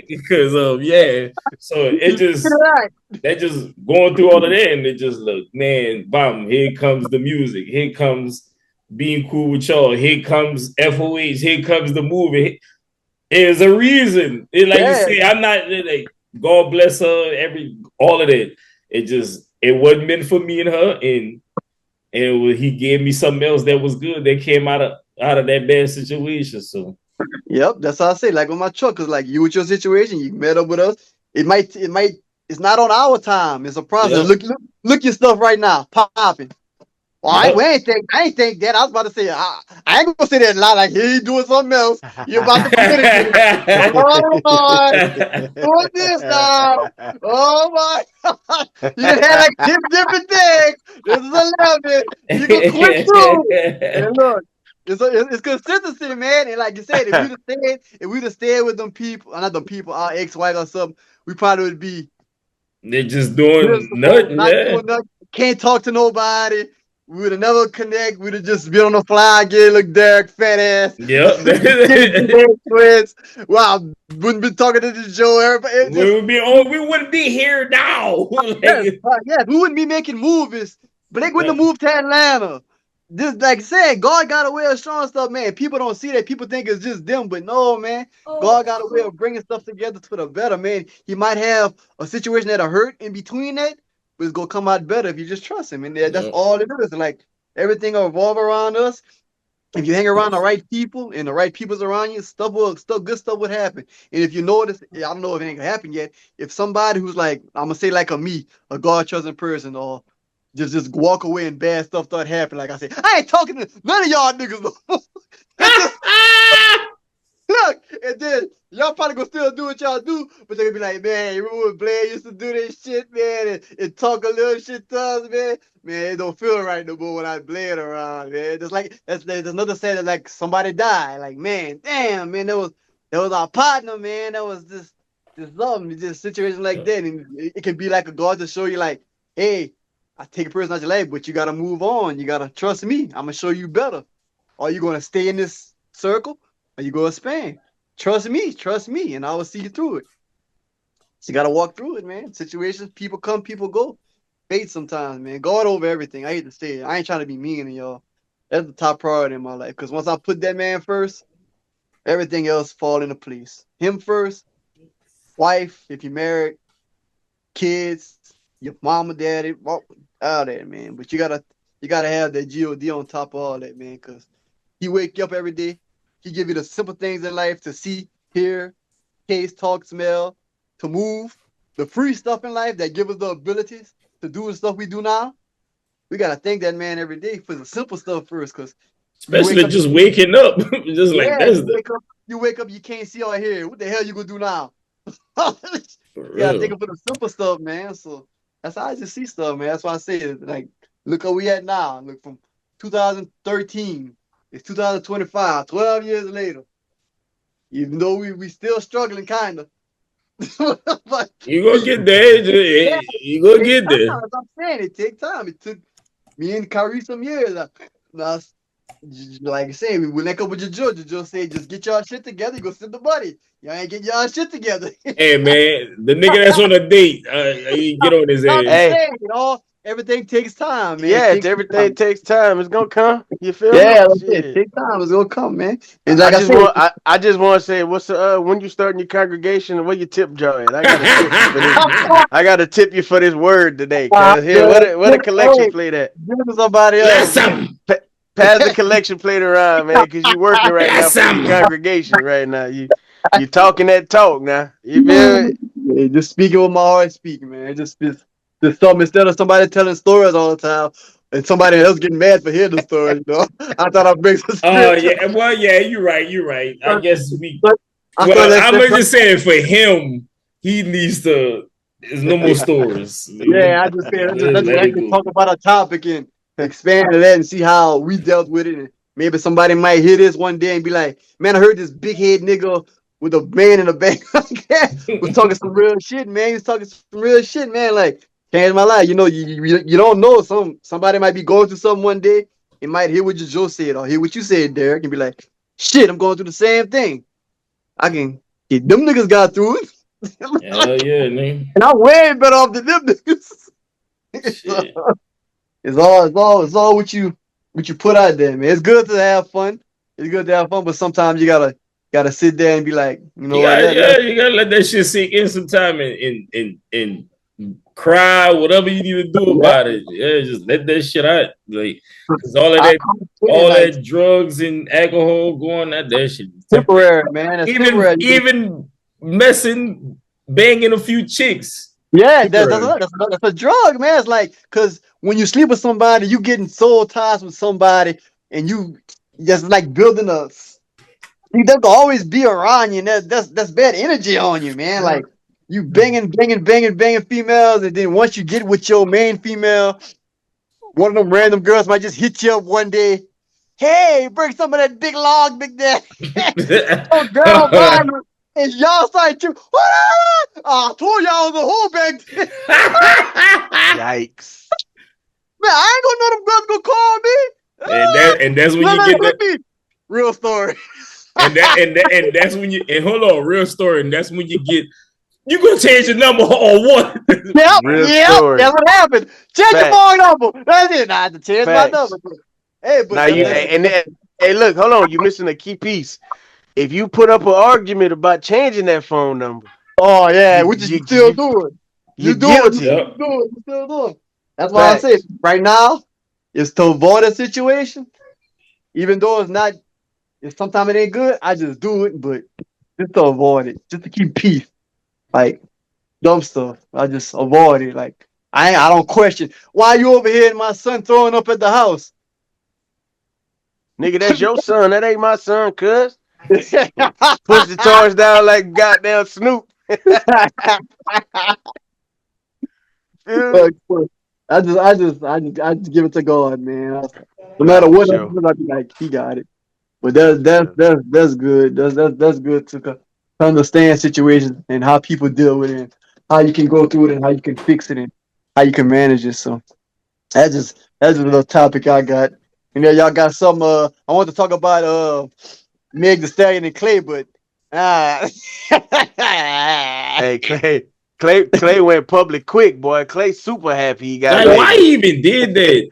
because yeah. So it He's sticking just it out. that just going through all of that, and it just look, man, bam, here comes the music, here comes being cool with y'all, here comes FOH, here comes the movie. There's a reason. Like you Yeah. say, I'm not like God bless her, all of that. It wasn't meant for me and her, and he gave me something else that was good that came out of that bad situation. So Yep, that's how I say. Like with my truck, cause like you with your situation, you met up with us. It might. It's not on our time. It's a process. yep, Look your stuff right now, popping. Well, yep. I ain't think that. I was about to say, I ain't gonna say that a lot. Like, he doing something else. You about to put it in. Oh, Lord. Doing this now. Oh, my God. You done had like 10 different things. This is 11. You gonna quit through. And look, it's consistency, man. And like you said, if we'd have stayed with them people, not them people, our ex-wife or something, we probably would be They're just doing miserable, nothing, not yeah. doing nothing, can't talk to nobody. We would have never connect. We'd have just been on the fly, get look Derek, fat ass, Yep. twins. Wow, wouldn't be talking to the Joe. Everybody, it just We wouldn't be here now. yes, Like, yes, we wouldn't be making movies. Blake wouldn't have moved to Atlanta. Just like I said, God got a way of showing stuff, man. People don't see that. People think it's just them, but no, man. God got a way of bringing stuff together for the better, man. He might have a situation that'll hurt in between that, but it's gonna come out better if you just trust him. And that's yep. all it is. Like everything will revolve around us. If you hang around the right people and the right people's around you, good stuff would happen. And if you notice, I don't know if it ain't gonna happen yet. If somebody who's like, I'm gonna say like a God trusting person, or just walk away and bad stuff start happening, like I said, I ain't talking to none of y'all niggas. No. And just look, and then y'all probably gonna still do what y'all do, but they gonna be like, man, you remember when Blair used to do this shit, man, and talk a little shit to us, man? Man, it don't feel right no more when I Blair around, man. Just like there's another saying that like somebody died, like man, damn, man, that was our partner, man. That was just love, just situation like that, and it can be like a God to show you, like, hey, I take a person out your life, but you gotta move on. You gotta trust me. I'm gonna show you better. Are you gonna stay in this circle? Or you go expand? Trust me, and I will see you through it. So you gotta walk through it, man. Situations, people come, people go. Fate sometimes, man. God over everything. I hate to say it. I ain't trying to be mean to y'all. That's the top priority in my life. Because once I put that man first, everything else fall into place. Him first, wife, if you're married, kids, your mama, daddy, all that, man. But you gotta have that God on top of all that, man. Because he wake you up every day. He give you the simple things in life to see, hear, taste, talk, smell, to move. The free stuff in life that give us the abilities to do the stuff we do now. We gotta thank that man every day for the simple stuff first, because you wake Especially up, just waking up. Just like yeah, that's the you wake up, you can't see or hear. What the hell you gonna do now? For Yeah, I think real. for the simple stuff, man. So that's how I just see stuff, man. That's why I say it. Like, look where we at now. Look from 2013. It's 2025, 12 years later. Even though we still struggling, kind of. But You gonna get there. yeah, You gonna it takes get there. time. As I'm saying, it takes time. It took me and Kyrie some years. Now, like I say, we went up with Jajeaux. Jajeaux said, just get y'all shit together. You go send the money. Y'all ain't get y'all shit together. Hey man, the nigga that's on a date, you get on his I'm ass. just Hey, saying, everything takes time, man. It yeah, takes everything time. takes time. It's gonna come. You feel me? Yeah, that's it. Shit. Take time. It's gonna come, man. And I like I just said, want I just want to say what's when you starting your congregation, where your tip jar at? I gotta tip you for this. I gotta tip you for this word today, cuz here, where the collection hey, plate at? give it to somebody else, That's man. something. Pass the collection plate around, man, because you working right now That's for your something. congregation right now. You talking that talk now. You feel me? Yeah, just speaking with my heart, speaking, man. Just something instead of somebody telling stories all the time and somebody else getting mad for hearing the story. I thought I'd bring some Oh scripture. yeah, well yeah, you're right. You're right. I guess we. But I thought Well, that's I'm just saying for him, he needs to. There's no more stories. yeah. I just said Let let's it just go. talk about a topic and expand on that and see how we dealt with it. And maybe somebody might hear this one day and be like, "Man, I heard this big head nigga with a man in a bag like that was talking some real shit, man. He was talking some real shit, man. Like changed my life. You don't know. Somebody might be going through something one day and might hear what Joe said or hear what you said, Derek, and be like, "Shit, I'm going through the same thing. I can get them niggas got through it." Hell yeah, nigga. And I'm way better off than them niggas. So, Shit. it's all what you put out there, man. It's good to have fun. It's good to have fun, but sometimes you gotta sit there and be like, you know what, You gotta let that shit sink in sometime and cry, whatever you need to do let about it. Yeah, just let that shit out. Like, cause I understand, all like that drugs and alcohol going, that shit. temporary, man. That's Even temporary. even messing, banging a few chicks. Yeah, Temporary. that's a drug, man. It's like because when you sleep with somebody, you getting soul ties with somebody, and you just like building a. They'll always be around you. And that's bad energy on you, man. Like you banging females, and then once you get with your main female, one of them random girls might just hit you up one day. Hey, bring some of that big log, big daddy. Oh, girl, mine. And y'all start to, I told y'all the whole back then. Yikes. Man, I ain't gonna know them girls gonna call me. and that's when No, you no, get hit that. me. Real story. And that's when you and hold on, real story. And that's when you get you gonna change your number or what? Real Yep, story. that's what happened. Change your Facts. phone number. That's it. I had to change my Facts. number. Hey, but Now you and then, hey, look, hold on. You missing a key piece. If you put up an argument about changing that phone number, oh yeah, you which is you you still you doing. you're You do it. You guilty. still Yep. do it. You still do it. That's why I say Facts. right now is to avoid a situation, even though it's not. If sometimes it ain't good, I just do it, but just to avoid it, just to keep peace. Like dumb stuff, I just avoid it. Like I don't question why you over here and my son throwing up at the house. Nigga, that's your son. That ain't my son, cuz. Push the toys down like goddamn Snoop. Feel me? But I just give it to God, man. No Nah, matter for what sure. happens, I be like, He got it. But Nah, that's for that's sure. that's that's good. That's good to understand situations and how people deal with it, and how you can go through it, and how you can fix it, and how you can manage it. So that's just a little topic I got. And then y'all got some. I want to talk about Meg the Stallion and Clay, but ah, Hey, Clay went public quick, boy. Clay super happy he got Like, Meg. why he even did that?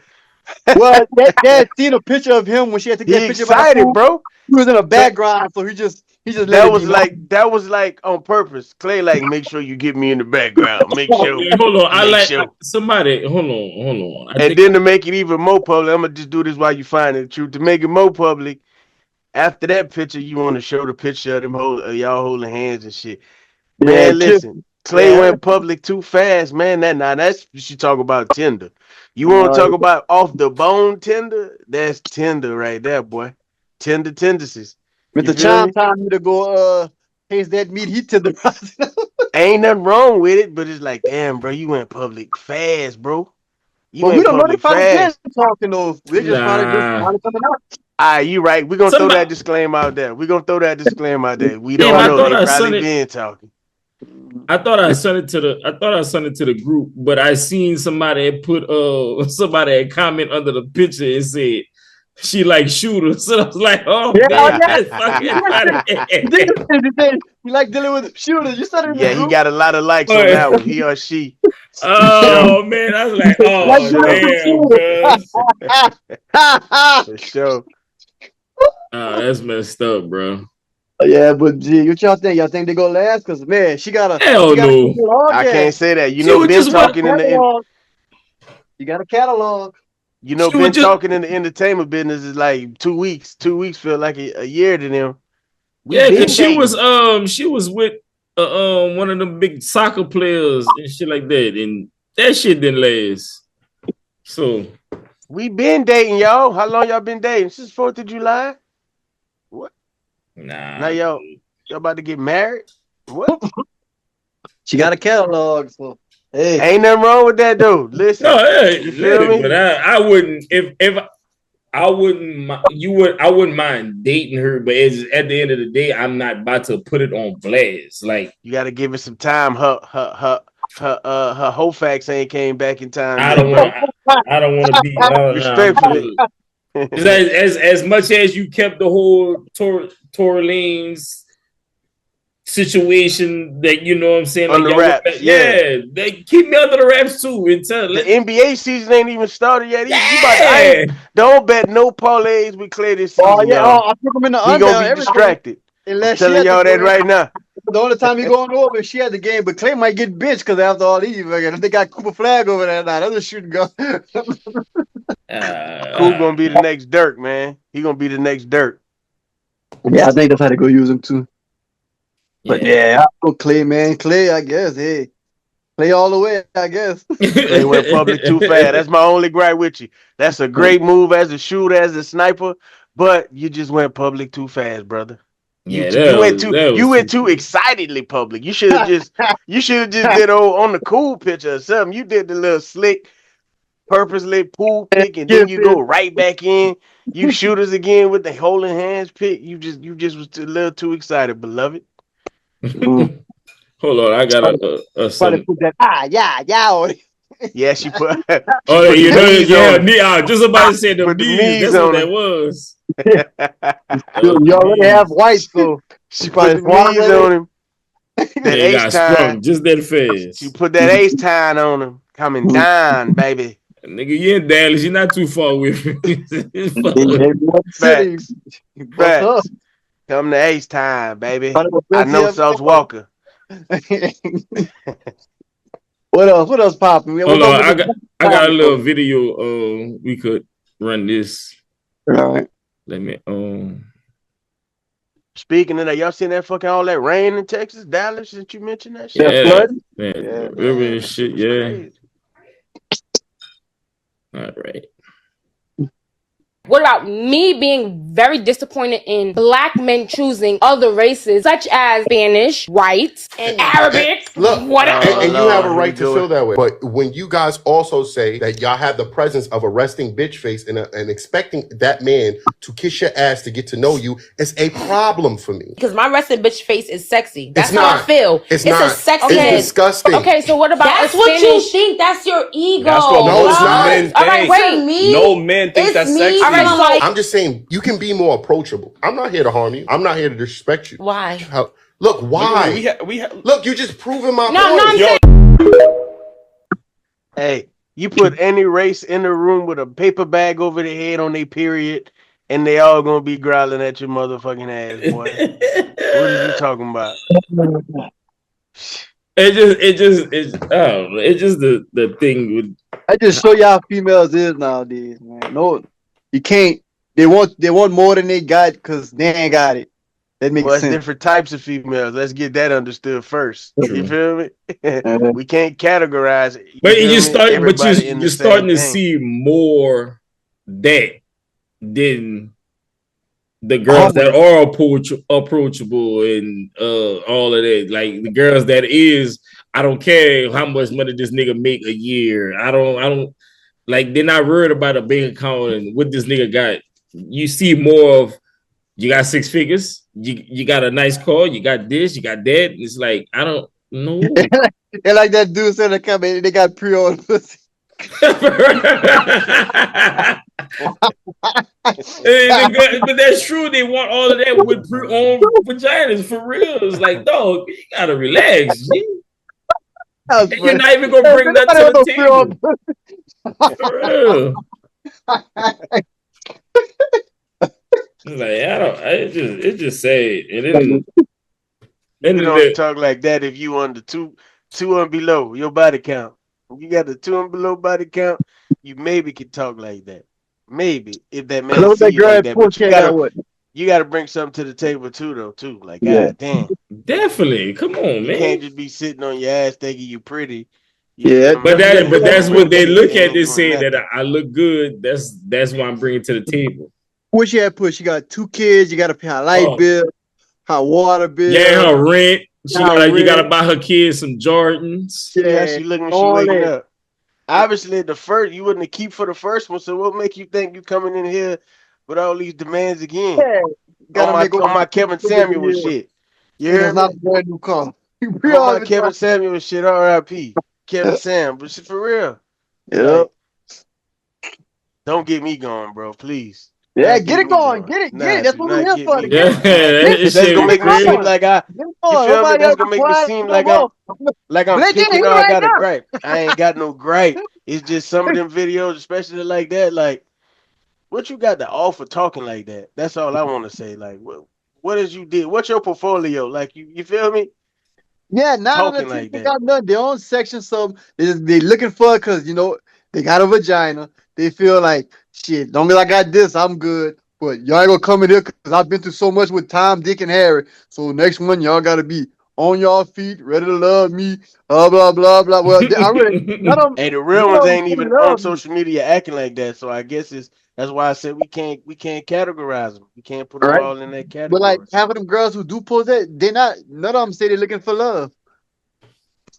well, Dad seen a picture of him when she had took that He picture by the excited, pool. bro. He was in the Clay, background, so he just let it be known. that was like on purpose. Clay like make sure you get me in the background. Wait, hold on. Make sure. Somebody. Hold on. I And think then to make it even more public, I'm gonna just do this while you find the truth. To make it more public, after that picture, you want to show the picture of y'all holding hands and shit. Yeah, Man, kiss. listen, Clay Yeah. went public too fast, man. That's what you talk about tender. You want to Uh, talk about off the bone tender? That's tender right there, boy. Tender tendencies. You Mr. feel Chime me? time need to go taste that meat, he tenderized. Ain't nothing wrong with it, but it's like, damn, bro, you went public fast, bro. You But we went don't know. They public probably been fast. talking those. They just probably just Nah. probably coming out. You right. We're gonna throw that Somebody, disclaimer out there. We're gonna throw that disclaimer out there. We damn, don't I know. thought They I sent probably it. been talking. I thought I sent it to the group, but I seen somebody had put somebody had comment under the picture and said she like shooters. So I was like, oh Yeah, oh, man, yeah. that's fucking funny. You like dealing with shooters. You said it in the Yeah, he group. got a lot of likes on that one. He or she. For sure. Oh man, I was like, You like oh dealing with damn, shooters. cuz. For sure. Oh, that's messed up, bro. Yeah, but gee, what y'all think? Y'all think they go last? Cause man, she got a Hell no. catalog. I can't say that. You She know, was Ben just what talking in the You got a catalog. you know, she was Ben just talking in the entertainment business is like 2 weeks. 2 weeks feel like a year to them. We yeah, been cause dating. she was with one of them big soccer players and shit like that, and that shit didn't last. So We been dating, y'all. How long y'all been dating? Since 4th of July? What? Now nah, y'all about to get married? What? She got a catalog. So hey, Ain't nothing wrong with that, though. Listen, no, yeah, you let feel it. But me? I wouldn't if I wouldn't I wouldn't mind dating her, but at the end of the day, I'm not about to put it on blast. Like You got to give it some time. Her whole facts ain't came back in time I yet, don't want bro. to. I don't want to be. I'm Respectfully. good. As much as you kept the whole Torleans situation that you know what I'm saying, On like the y'all were, wraps, yeah. yeah, they keep me under the wraps too. The NBA season ain't even started yet. You about to, Yeah, don't bet no parlays with Clay this oh season, yeah, oh, y'all. I took him in the He under gonna be everything. distracted. I'm Unless she telling had the y'all that game. right now. The only time he going over, she had the game. But Clay might get bitch because after all these, if they got Cooper Flag over there now, that's a shooting gun. Cool gonna be the next Dirk, man. He gonna be the next Dirk. Yeah, I think that's how they go use him too. But yeah. yeah, I go Clay, man. Clay, I guess. Hey, Clay all the way, I guess. Clay went public too fast. That's my only gripe with you. That's a great move as a shooter, as a sniper, but you just went public too fast, brother. Yeah, You went too excitedly public. You should have just did on the cool picture or something. You did the little slick, purposely pool pick, and then you go right back in. You shooters again with the holding hands pick. You just was a little too excited, beloved. Hold on, I got a Probably some. put that yeah on it. Yeah, she put Oh, the you know, knees yeah, on it. I just about to say them Put the knees. knees That's what on that it. was. That was You the already knees. have white, so She she put probably the knees on him. That They ace got time. sprung just that She fast. put that ace time on him. Coming down, baby. Nigga, you in Dallas, you're not too far away from me. Facts. Fuck up. Facts. Come to ace time, baby. Probably I plenty know of- Sauce Walker. What else? What else popping? Hold on, I got a little video. We could run this. All right. Let me Speaking of that, y'all seen that fucking all that rain in Texas, Dallas, since you mentioned that shit? yeah, flood? man, Yeah, river man. and shit, It's yeah. crazy. All right. What about me being very disappointed in black men choosing other races such as Spanish, white, and Arabic? Look, whatever. and you have a Lord, right here to we feel go. that way. But when you guys also say that y'all have the presence of a resting bitch face and expecting that man to kiss your ass to get to know you, it's a problem for me. Because my rested bitch face is sexy. That's It's how I not. feel. It's a not. sexy. It's disgusting. Okay, so what about That's a what you Spanish? think. That's your ego. That's what No, it's most not. men think. All right, wait. Me, No men think it's that's me. sexy. All right, so like, I'm just saying you can be more approachable. I'm not here to harm you. I'm not here to disrespect you. why? Look, why? Look, you just proving my point. I'm Yo, Hey, you put any race in the room with a paper bag over their head on their period, and they all gonna be growling at your motherfucking ass, boy. What is you talking about? It's I don't know. It's just the thing with I just show y'all females is nowadays, man. No, you can't. They want more than they got because they ain't got it. That makes Well, it's sense. different types of females. Let's get that understood first. True. You feel me? We can't categorize it. but you start but everybody in the you're starting same to thing. see more that than the girls that are approachable and all of that. Like the girls that is, I don't care how much money this nigga make a year. I don't like they're not worried about a bank account and what this nigga got. You see more of you got 6 figures, you got a nice car, you got this, you got that. It's like I don't know. They like that dude said in the comment, they got pre-ordered pussy. But that's true. They want all of that with pre-owned vaginas for real. It's like, dog, you gotta relax. G. And you're not even gonna bring that to the table. For real. It's like I don't. It just say it didn't. You can only talk like that if you on the two and below your body count. If you got the 2 and below body count, you maybe can talk like that. Maybe if that man see you like that, but you gotta bring something to the table too. Like, god damn. Definitely. Come on, you man. Can't just be sitting on your ass thinking you pretty. But that's what they look at. They say that I look good. That's what I'm bringing to the table. What she had put? She got 2 kids. You got to pay her light bill, her water bill. Yeah, her rent. You gotta buy her kids some Jordans. Yeah, she looking. She waking up. Obviously, the first you wouldn't keep for the first one. So what make you think you coming in here with all these demands again? Yeah, on my Kevin Samuel shit. You hear me? Not a brand new car. On my Kevin Samuel shit. R.I.P. Kevin Sam, but shit for real. Yeah. Don't get me going, bro. Please. Yeah, get it going. Get it. That's what we're here for. That's gonna make me seem like you feel me? That's gonna make me seem like I'm picking on. I got a gripe. I ain't got no gripe. It's just some of them videos, especially like that. Like, what you got to offer talking like that? That's all I want to say. Like, what is you did? What's your portfolio? Like, you feel me? Yeah, now like they got their own section, so they looking for it because they got a vagina. They feel like shit. Long as I got this, I'm good. But y'all ain't gonna come in here because I've been through so much with Tom, Dick, and Harry. So next one, y'all gotta be on y'all feet, ready to love me. Blah blah blah blah. Well, I really, hey, the real ones ain't even on social media acting like that. So I guess that's why I said we can't categorize them. We can't put them all in that category. But like half of them girls who do post that, none of them say they're looking for love.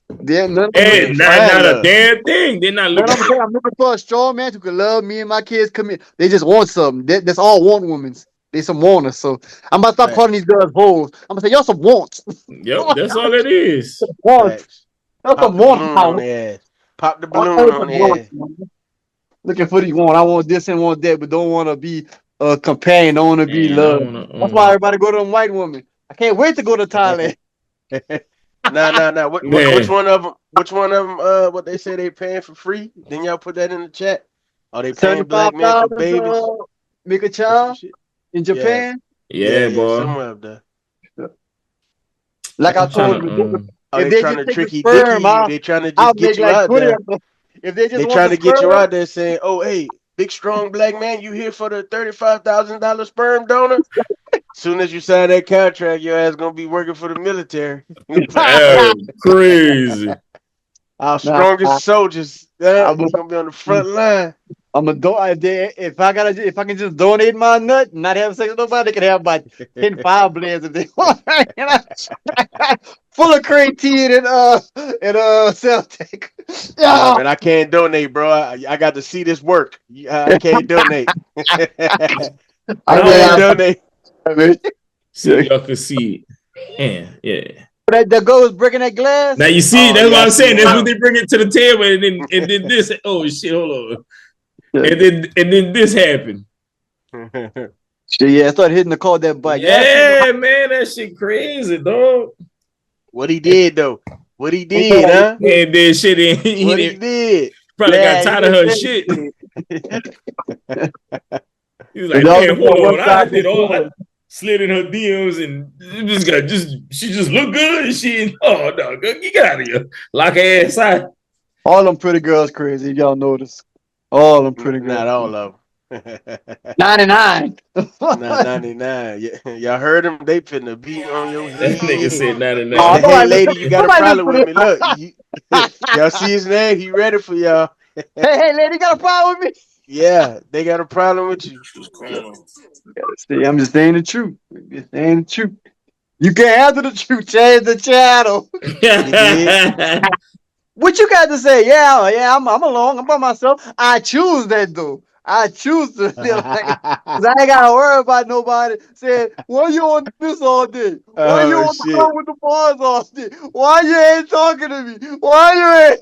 They're not a damn thing. They're not looking. I'm looking for a strong man who can love me and my kids. Come in. They just want something. That's all want women. They some wanters. So I'm about to stop calling these girls hoes. I'm gonna say y'all some wants. Yep, that's all it is. Wants. Y'all some wants. Pop the balloon on the ass. Looking for these want. I want this and want that, but don't want to be a companion. Don't want to be loved. That's why everybody go to them white women. I can't wait to go to Thailand. Nah. Which one of them? What they say they paying for free? Then y'all put that in the chat. Are they paying black men for babies? Make a child in Japan? Yeah, boy. Somewhere up there. Like I told you, if they trying to tricky dicky you, they trying to just get you out there. If they trying to get you out there saying, "Oh, hey, big strong black man, you here for the $35,000 sperm donor?" Soon as you sign that contract, your ass gonna be working for the military. Crazy. Our strongest soldiers. We're gonna be on the front line. I'm a if I can just donate my nut, and not have sex with nobody, they can have about 10 fire blades if they want. Full of creatine and Celtic. Oh, man, I can't donate, bro. I got to see this work. I can't donate. I can't donate. So y'all can see it. Yeah. That girl was breaking that glass. Now you see, that's what I'm saying. That's what they bring it to the table, and then this. Oh shit! Hold on. And then this happened. Yeah, I started hitting the call that bike. Yeah, man, that shit crazy, dog. What he did though? What he did, huh? And then shit. What he did? Probably got tired of her shit. He was like, man, hold on. I slid in her DMs and she just looked good and no, get out of here. Lock her ass out. All them pretty girls crazy, if y'all notice. All them pretty girls. Not all of them. 99. 99. Yeah, y'all heard them? They finna be on your head. That nigga said 99. Hey, lady, you got a problem with me. Look, y'all see his name? He ready for y'all. Hey, lady, you got a problem with me? Yeah, they got a problem with you. See, I'm just saying the truth. I'm just saying the truth. You can't handle the truth. Change the channel. You did. What you got to say? Yeah, yeah. I'm alone. I'm by myself. I choose that though. I choose to feel like. Cause I ain't gotta worry about nobody saying, why you on this all day? Why you Oh on the phone shit. with the boys all day? Why you ain't talking to me? Why you ain't?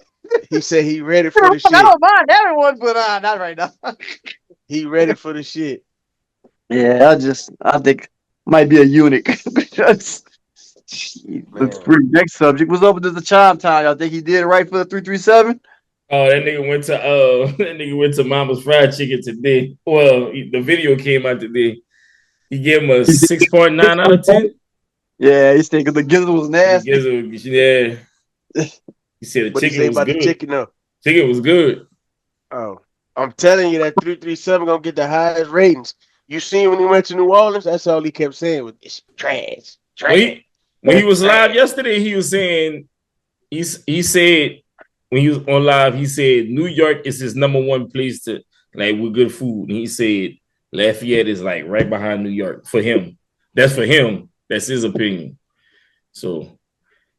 He said he ready for the I shit. don't mind everyone, but not right now. He ready for the shit. Yeah, I think might be a eunuch. Because the Man. next subject was up with the chime time. I think he did it right for the 337. Oh, that nigga went to that nigga went to Mama's Fried Chicken today. Well, the video came out today. He gave him a 6.9 out of 10. Yeah, he's thinking the gizzle was He nasty. gives it, yeah. He said the What he chicken say was about the good. chicken though? Chicken was good. Oh. I'm telling you that 337 gonna get the highest ratings. You seen when he went to New Orleans? That's all he kept saying was it's trash. When Trash. he was live Trash. yesterday, he was saying he said when he was on live, he said New York is his number one place to like with good food. And he said Lafayette is like right behind New York for him. That's for him. That's his opinion. So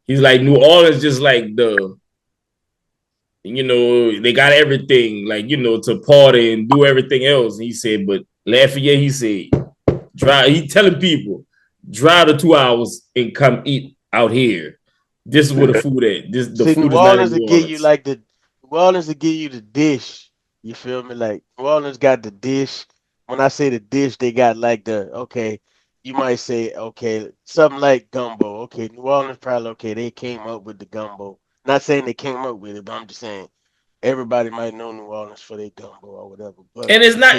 he's like New Orleans, just like they got everything, like to party and do everything else. And he said, but Lafayette, he said, drive. He telling people, drive the 2 hours and come eat out here. This is where the food at. The See, food New is not in Orleans will New give you Orleans. like New Orleans will give you the dish. You feel me? Like New Orleans got the dish. When I say the dish, they got like okay, you might say, okay, something like gumbo. Okay, New Orleans probably okay, they came up with the gumbo. Not saying they came up with it, but I'm just saying everybody might know New Orleans for their gumbo or whatever. But And it's not.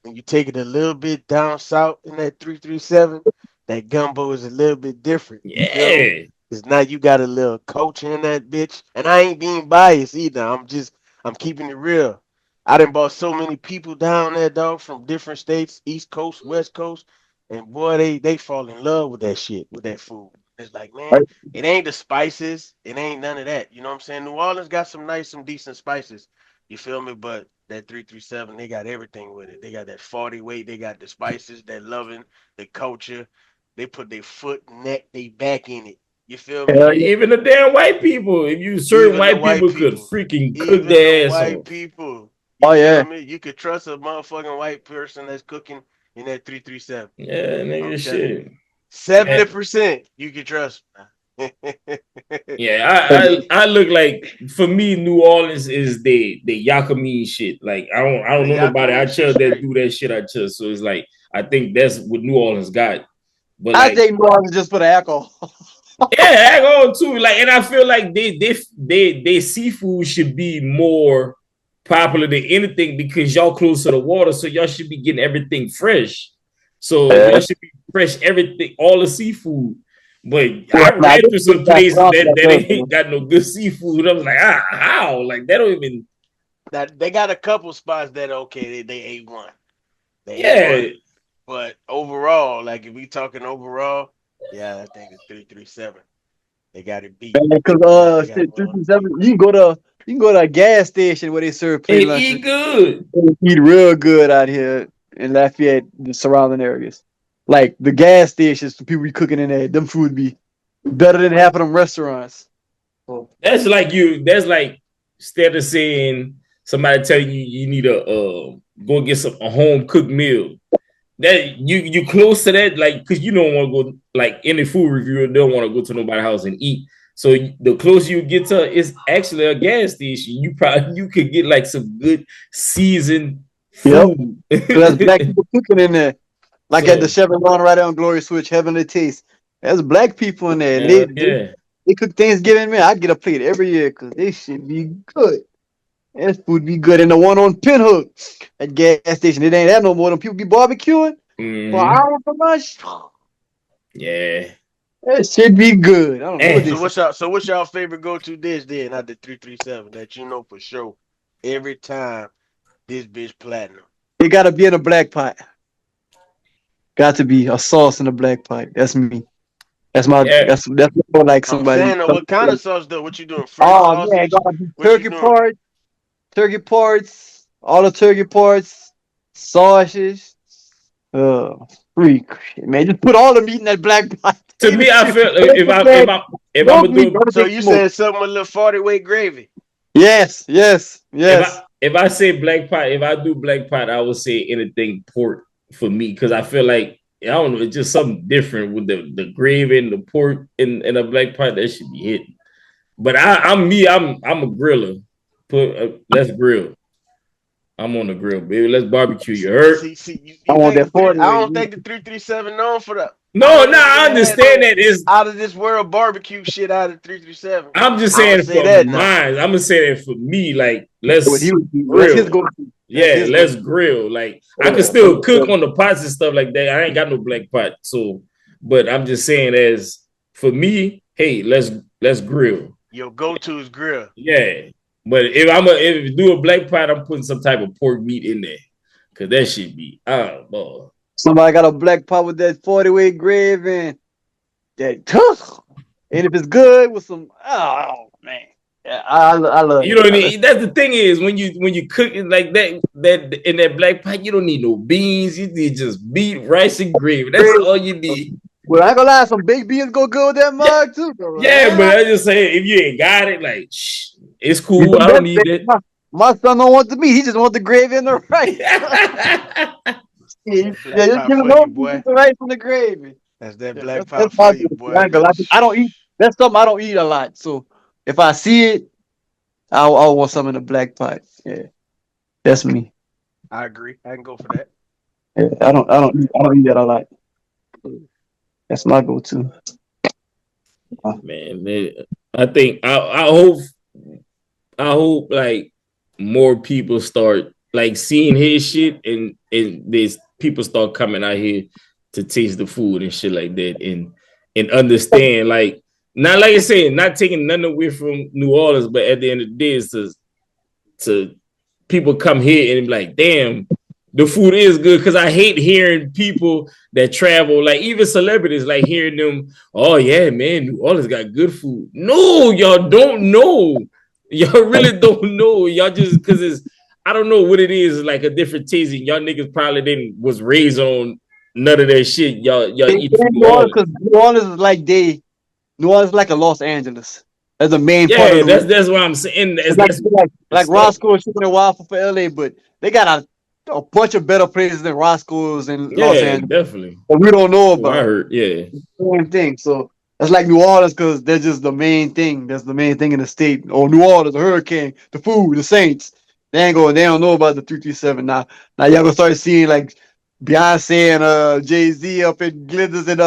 when you take it a little bit down south in that 337, that gumbo is a little bit different. You feel me? Yeah. Cause now you got a little culture in that bitch. And I ain't being biased either. I'm keeping it real. I done bought so many people down there, dog, from different states, East Coast, West Coast. And boy, they fall in love with that shit, with that food. It's like, man, it ain't the spices. It ain't none of that. You know what I'm saying? New Orleans got some decent spices. You feel me? But that 337, they got everything with it. They got that 40 weight. They got the spices, that loving, the culture. They put their foot, neck, they back in it. You feel me? Hell And even the damn white people, if you certain Even the white white people could people. freaking cook Even the their ass white off. people. You Oh feel yeah. me? You could trust a motherfucking white person that's cooking in that 337. Yeah, I'm nigga, telling you. shit. And 70% you can trust. yeah, I look like, for me, New Orleans is the Yakamee shit. Like I don't The know nobody I Yakamee shit tell that straight. do that shit I tell. So it's like I think that's what New Orleans got. But I like, think New Orleans just for the alcohol. yeah, I go too. Like, and I feel like they seafood should be more popular than anything because y'all close to the water, so y'all should be getting everything fresh. So Yeah. y'all should be fresh everything, all the seafood. But Well, I nah, ran through this some got places Toronto that does, man. ain't got no good seafood. I was like, how? Like they don't even. That they got a couple spots that okay, they A1. They A1. Yeah, But overall, like if we talking overall, yeah, I think it's 337. They got it beat. Because They got shit, New Orleans 337, beat. you can go to a gas station where they serve plate and lunches. eat good. They eat real good out here in Lafayette, the surrounding areas. Like the gas stations, the people be cooking in there, them food be better than half of them restaurants. Oh. That's like you. That's like instead of saying somebody telling you you need a go get a home cooked meal. That you close to that, like, because you don't want to go, like, any food reviewer don't want to go to nobody's house and eat. So the closer you get to it's actually a gas station. You could get like some good seasoned Yep. food. So that's black people cooking in there. Like at the So Chevron right there on Glory Switch, Heavenly Taste. There's black people in there. And yeah, yeah. they cook Thanksgiving, man. I get a plate every year because they should be good. That food be good. And the one on Pinhook at gas station, it ain't that no more. Them people be barbecuing for Mm-hmm. hours for lunch. Yeah. That should be good. I don't know what Eh. they So say. what's y'all favorite go-to dish then? Not the 337 that you know for sure. Every time this bitch platinum. It gotta be in a black pot. Got to be a sauce in a black pot. That's me. Yeah. That's more like I'm somebody. saying though, what kind of sauce though? What you doing? Fresh Oh man, sausage? gotta be What you doing? turkey parts, all the turkey parts, sausages, freak, man. Just put all the meat in that black pot. To me, I feel if I'm No gonna meat, do don't So take you smoke. said something with a little 40 weight gravy? Yes, yes, yes. if I say black pot, if I do black pot, I would say anything pork for me because I feel like I don't know, it's just something different with the gravy and the pork in a black pot that should be hitting. But I'm me, I'm a griller. Let's grill. I'm on the grill, baby. Let's barbecue. You heard? I You want think that 40 I weight. don't think the 337 known for that. I No, ain't no, never I really had understand no that. It's out of this world barbecue shit out of 337. I'm just I would saying say for that now. mine. I'm gonna say that for me, like What let's he would do. That's his grill. go-to. That's Yeah, his let's go-to. grill. Like I can still cook on the pots and stuff like that. I ain't got no black pot, so but I'm just saying as for me, hey, let's grill. Your go-to is grill. Yeah. But if you do a black pot, I'm putting some type of pork meat in there. Cause that should be boy. Somebody got a black pot with that 40 weight gravy and that. And if it's good with some, oh man, yeah, I love You it. know what I mean? That's the thing is when you cook it like that in that black pot, you don't need no beans. You need just meat, rice, and gravy. That's all you need. Well, I ain't gonna lie, some baked beans go good with that Yeah, mug too, though. yeah, but I just say if you ain't got it, like it's You cool. the I don't best need thing. it. My son don't want the meat. He just want the gravy and the rice. That Yeah, black just pot give him for no you, meat, boy. just the rice and the gravy. That's that Yeah, black that's pot my for you, go-to. I boy. ain't gonna lie. I don't eat. That's something I don't eat a lot. So if I see it, I'll want some in the black pot. Yeah, that's me. I agree. I can go for that. Yeah, I don't eat that a lot. That's my go-to. Man, I think I hope like more people start like seeing his shit and there's people start coming out here to taste the food and shit like that and understand like not like I said, not taking nothing away from New Orleans, but at the end of the day, it's to people come here and be like, damn, the food is good. Cause I hate hearing people that travel, like even celebrities, like hearing them, oh yeah, man, New Orleans got good food. No, y'all don't know. Y'all really don't know. Y'all just cause it's I don't know what it is, like a different taste. And y'all niggas probably didn't was raised on none of that shit. Y'all eat from New New Orleans, Orleans. because New Orleans is like New Orleans is like a Los Angeles. That's the main part of Yeah, New. that's what I'm saying. It's That's the like stuff. Roscoe Chicken and Waffle for LA, but they got a bunch of better places than Roscoe's in Los Yeah, Angeles definitely. that we don't know Oh, I about. heard. Yeah. Same thing. So that's like New Orleans because they're just the main thing. That's the main thing in the state. Or New Orleans, the Hurricane, the food, the Saints. They don't know about the 337 now. Now y'all gonna start seeing like Beyonce and Jay-Z up in glitters and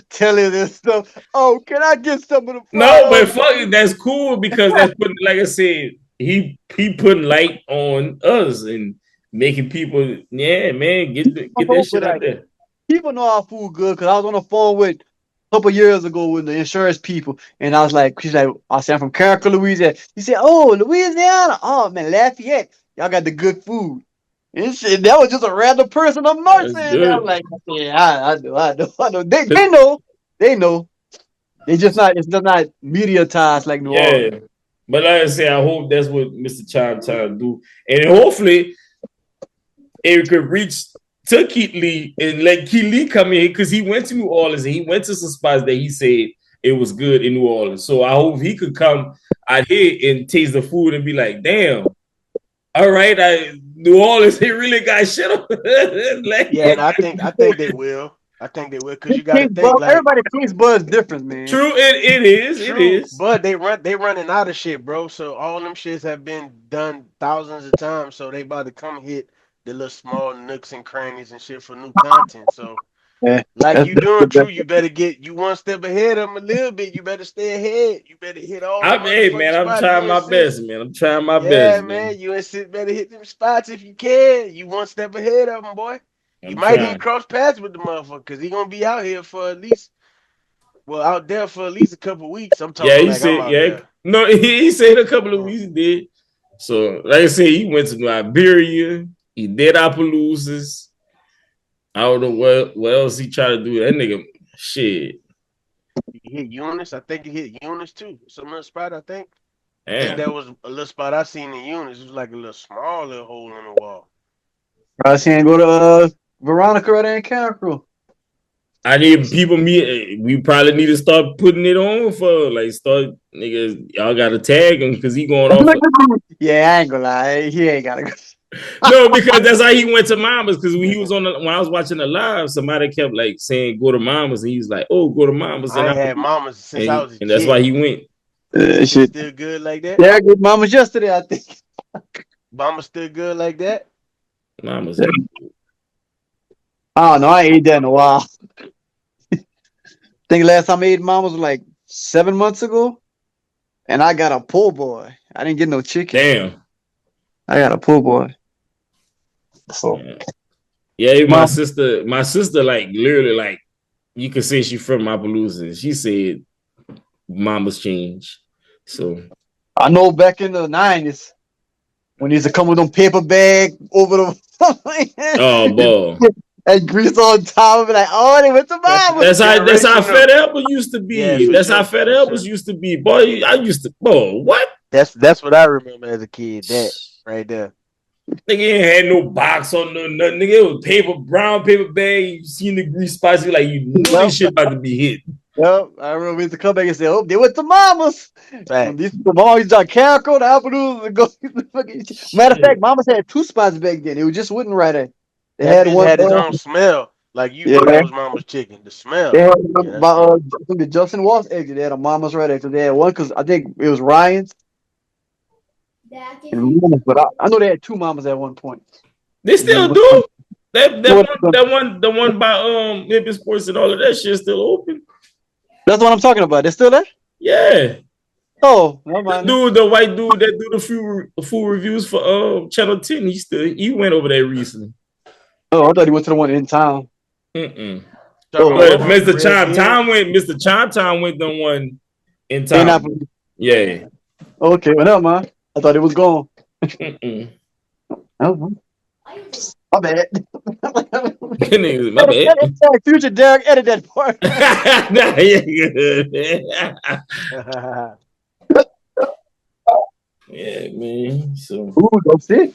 telling and stuff. Oh, can I get some of the No, but product? fuck it, that's cool because that's putting, like I said, he putting light on us and making people, yeah, man, get that shit out there. People know our food good because I was on the phone with a couple years ago with the insurance people, and I was like, she's like, I said I'm from Carricker, Louisiana. He said, oh, Louisiana, oh man, Lafayette, y'all got the good food. And shit, that was just a random person I'm not That's saying that. I'm good. like, yeah, I know. They know. They just not. It's just not media ties like New Orleans. Yeah. But like I say, I hope that's what Mr. Chime Time do. And hopefully it could reach to Keith Lee and let Keith Lee come in because he went to New Orleans and he went to some spots that he said it was good in New Orleans. So I hope he could come out here and taste the food and be like, damn, all right, New Orleans, he really got shit on. Like, Yeah, and I think they will. I think they will because you got to think like Everybody taste buds different, man. true, it is, it true, is. but they running out of shit, bro. So all them shits have been done thousands of times. So they about to come hit the little small nooks and crannies and shit for new content. So Yeah, like that's you doing, the true, best. you better get you one step ahead of them a little bit. You better stay ahead. You better hit all the Hey motherfucking man, I'm spots. trying You my insist. best, man. I'm trying my Yeah, best, man, man. you insist. Better hit them spots if you can. You one step ahead of them, boy. You I'm might even trying. cross paths with the motherfucker because he gonna be out here for at least, well, out there for at least a couple weeks. I'm Yeah, talking he like I'm said, out yeah. there. No, he said a couple of Mm. weeks he did. So, like I said, he went to Liberia. He did Appaloosas. I don't know what else he tried to do. That nigga, shit. He hit Eunice. I think he hit Eunice too. Some other spot, I think. I think Damn. that was a little spot I seen in units. It was like a little small little hole in the wall. I can't go to Veronica right there in Cancun. I need people. We probably need to start putting it on for like start niggas. Y'all got to tag him because he going off. Yeah, I ain't gonna lie. He ain't gotta go. No, because that's how he went to Mama's. Because when he was when I was watching the live, somebody kept like saying go to Mama's, and he's like, oh, go to Mama's, I ain't had mamas since I was a and that's kid. why he went. Shit Shit. still good like that? Yeah, I got mamas yesterday, I think. Mama still good like that? Mama's. I don't know. I ain't ate that in a while. think last time I ate mamas was like 7 months ago. And I got a po' boy. I didn't get no chicken. Damn. I got a po' boy. So Yeah, my sister, like literally, like you could say she from Appaloosa. She said, "Mama's change." So I know back in the 90s when he used to come with them paper bag over the oh boy, and grease on top of it, like, oh, they went to Mama's. that's how Fat Albert used to be. Yeah, that's sure, how Fat Albert used to be. Boy, I used to what? That's what I remember as a kid. That right there. Nigga ain't had no box on no nothing. Nigga, it was brown paper bag. You seen the grease spots, you like you knew this shit about to be hit. Yep, I remember we used to come back and say, oh, they went to Mama's. Right. These the mom used to Caracol, the Appaloosa, and go. Matter of fact, Mama's had 2 spots back then. It was just wouldn't right there. They That had bitch one. had its own smell. Like you Yeah, knew that man. was Mama's chicken. The smell. They had Yeah, by I think the Justin Walsh exit. They had a Mama's right there because they had one because I think it was Ryan's and Mama's, but I know they had 2 Mamas at one point. They still do. The one by Olympic Sports and all of that shit still open. That's what I'm talking about. They're still there? Yeah. Oh, never mind. The white dude that do the food reviews for Channel 10, he went over there recently. Oh, I thought he went to the one in town. Mm-mm. Oh, But Mr. Chimetime went the one in town. Yeah. Okay, well, never mind. I thought it was gone. Mm-mm. Oh, my bad. My bad. Future Derek, edit that part. Nah, yeah, good. Yeah, man. So Food, that's it.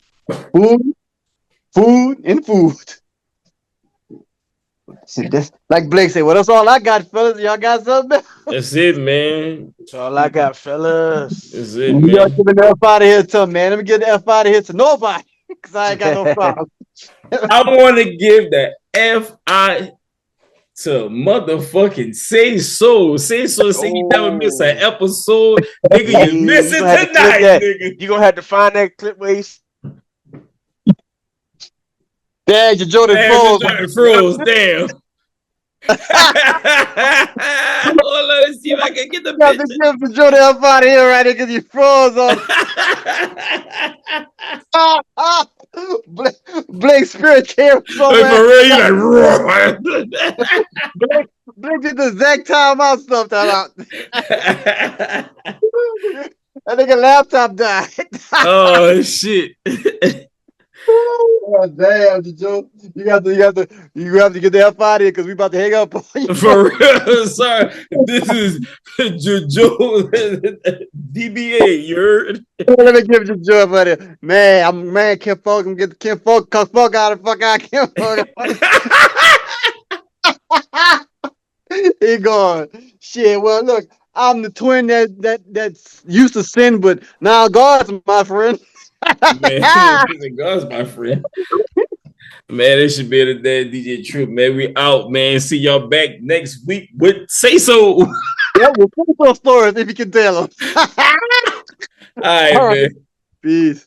Food, and food. See, this, like Blake said, well, that's all I got, fellas. Y'all got something? that's it, man. That's all I got, fellas. That's it, Y'all man. get the F out of here to man. Let me get the F out of here to nobody. Because I ain't got no problem. I want to give the F.I. to motherfucking Sayso. Sayso say you never miss an episode. Nigga, you miss it tonight, nigga. You gonna have to find that clip where he's Dang, Jajeaux froze. Damn. Hold on, let's see if I can get the picture. Jajeaux the F out of here right here because he froze on. Blake Spirit came somewhere. For real, you like, Blake did the exact time out stuff that out. I think a laptop died. oh shit. Oh, damn, Jajeaux. You have to get the F out of here because we about to hang up on you. For real, sorry. This is Jajeaux DBA, you heard? Let me give Jajeaux F out of here. Man, Kim Folk, I'm get Kim Folk, cause Folk out of fuck out Kim Folk. He gone. Shit, well, look, I'm the twin that's used to sin, but now God's my friend. Man, God's my friend. Man, this should be the day DJ Trip, man. We out, man. See y'all back next week with Sayso. Yeah, we'll tell those stories if you can tell them. All right, man. Peace.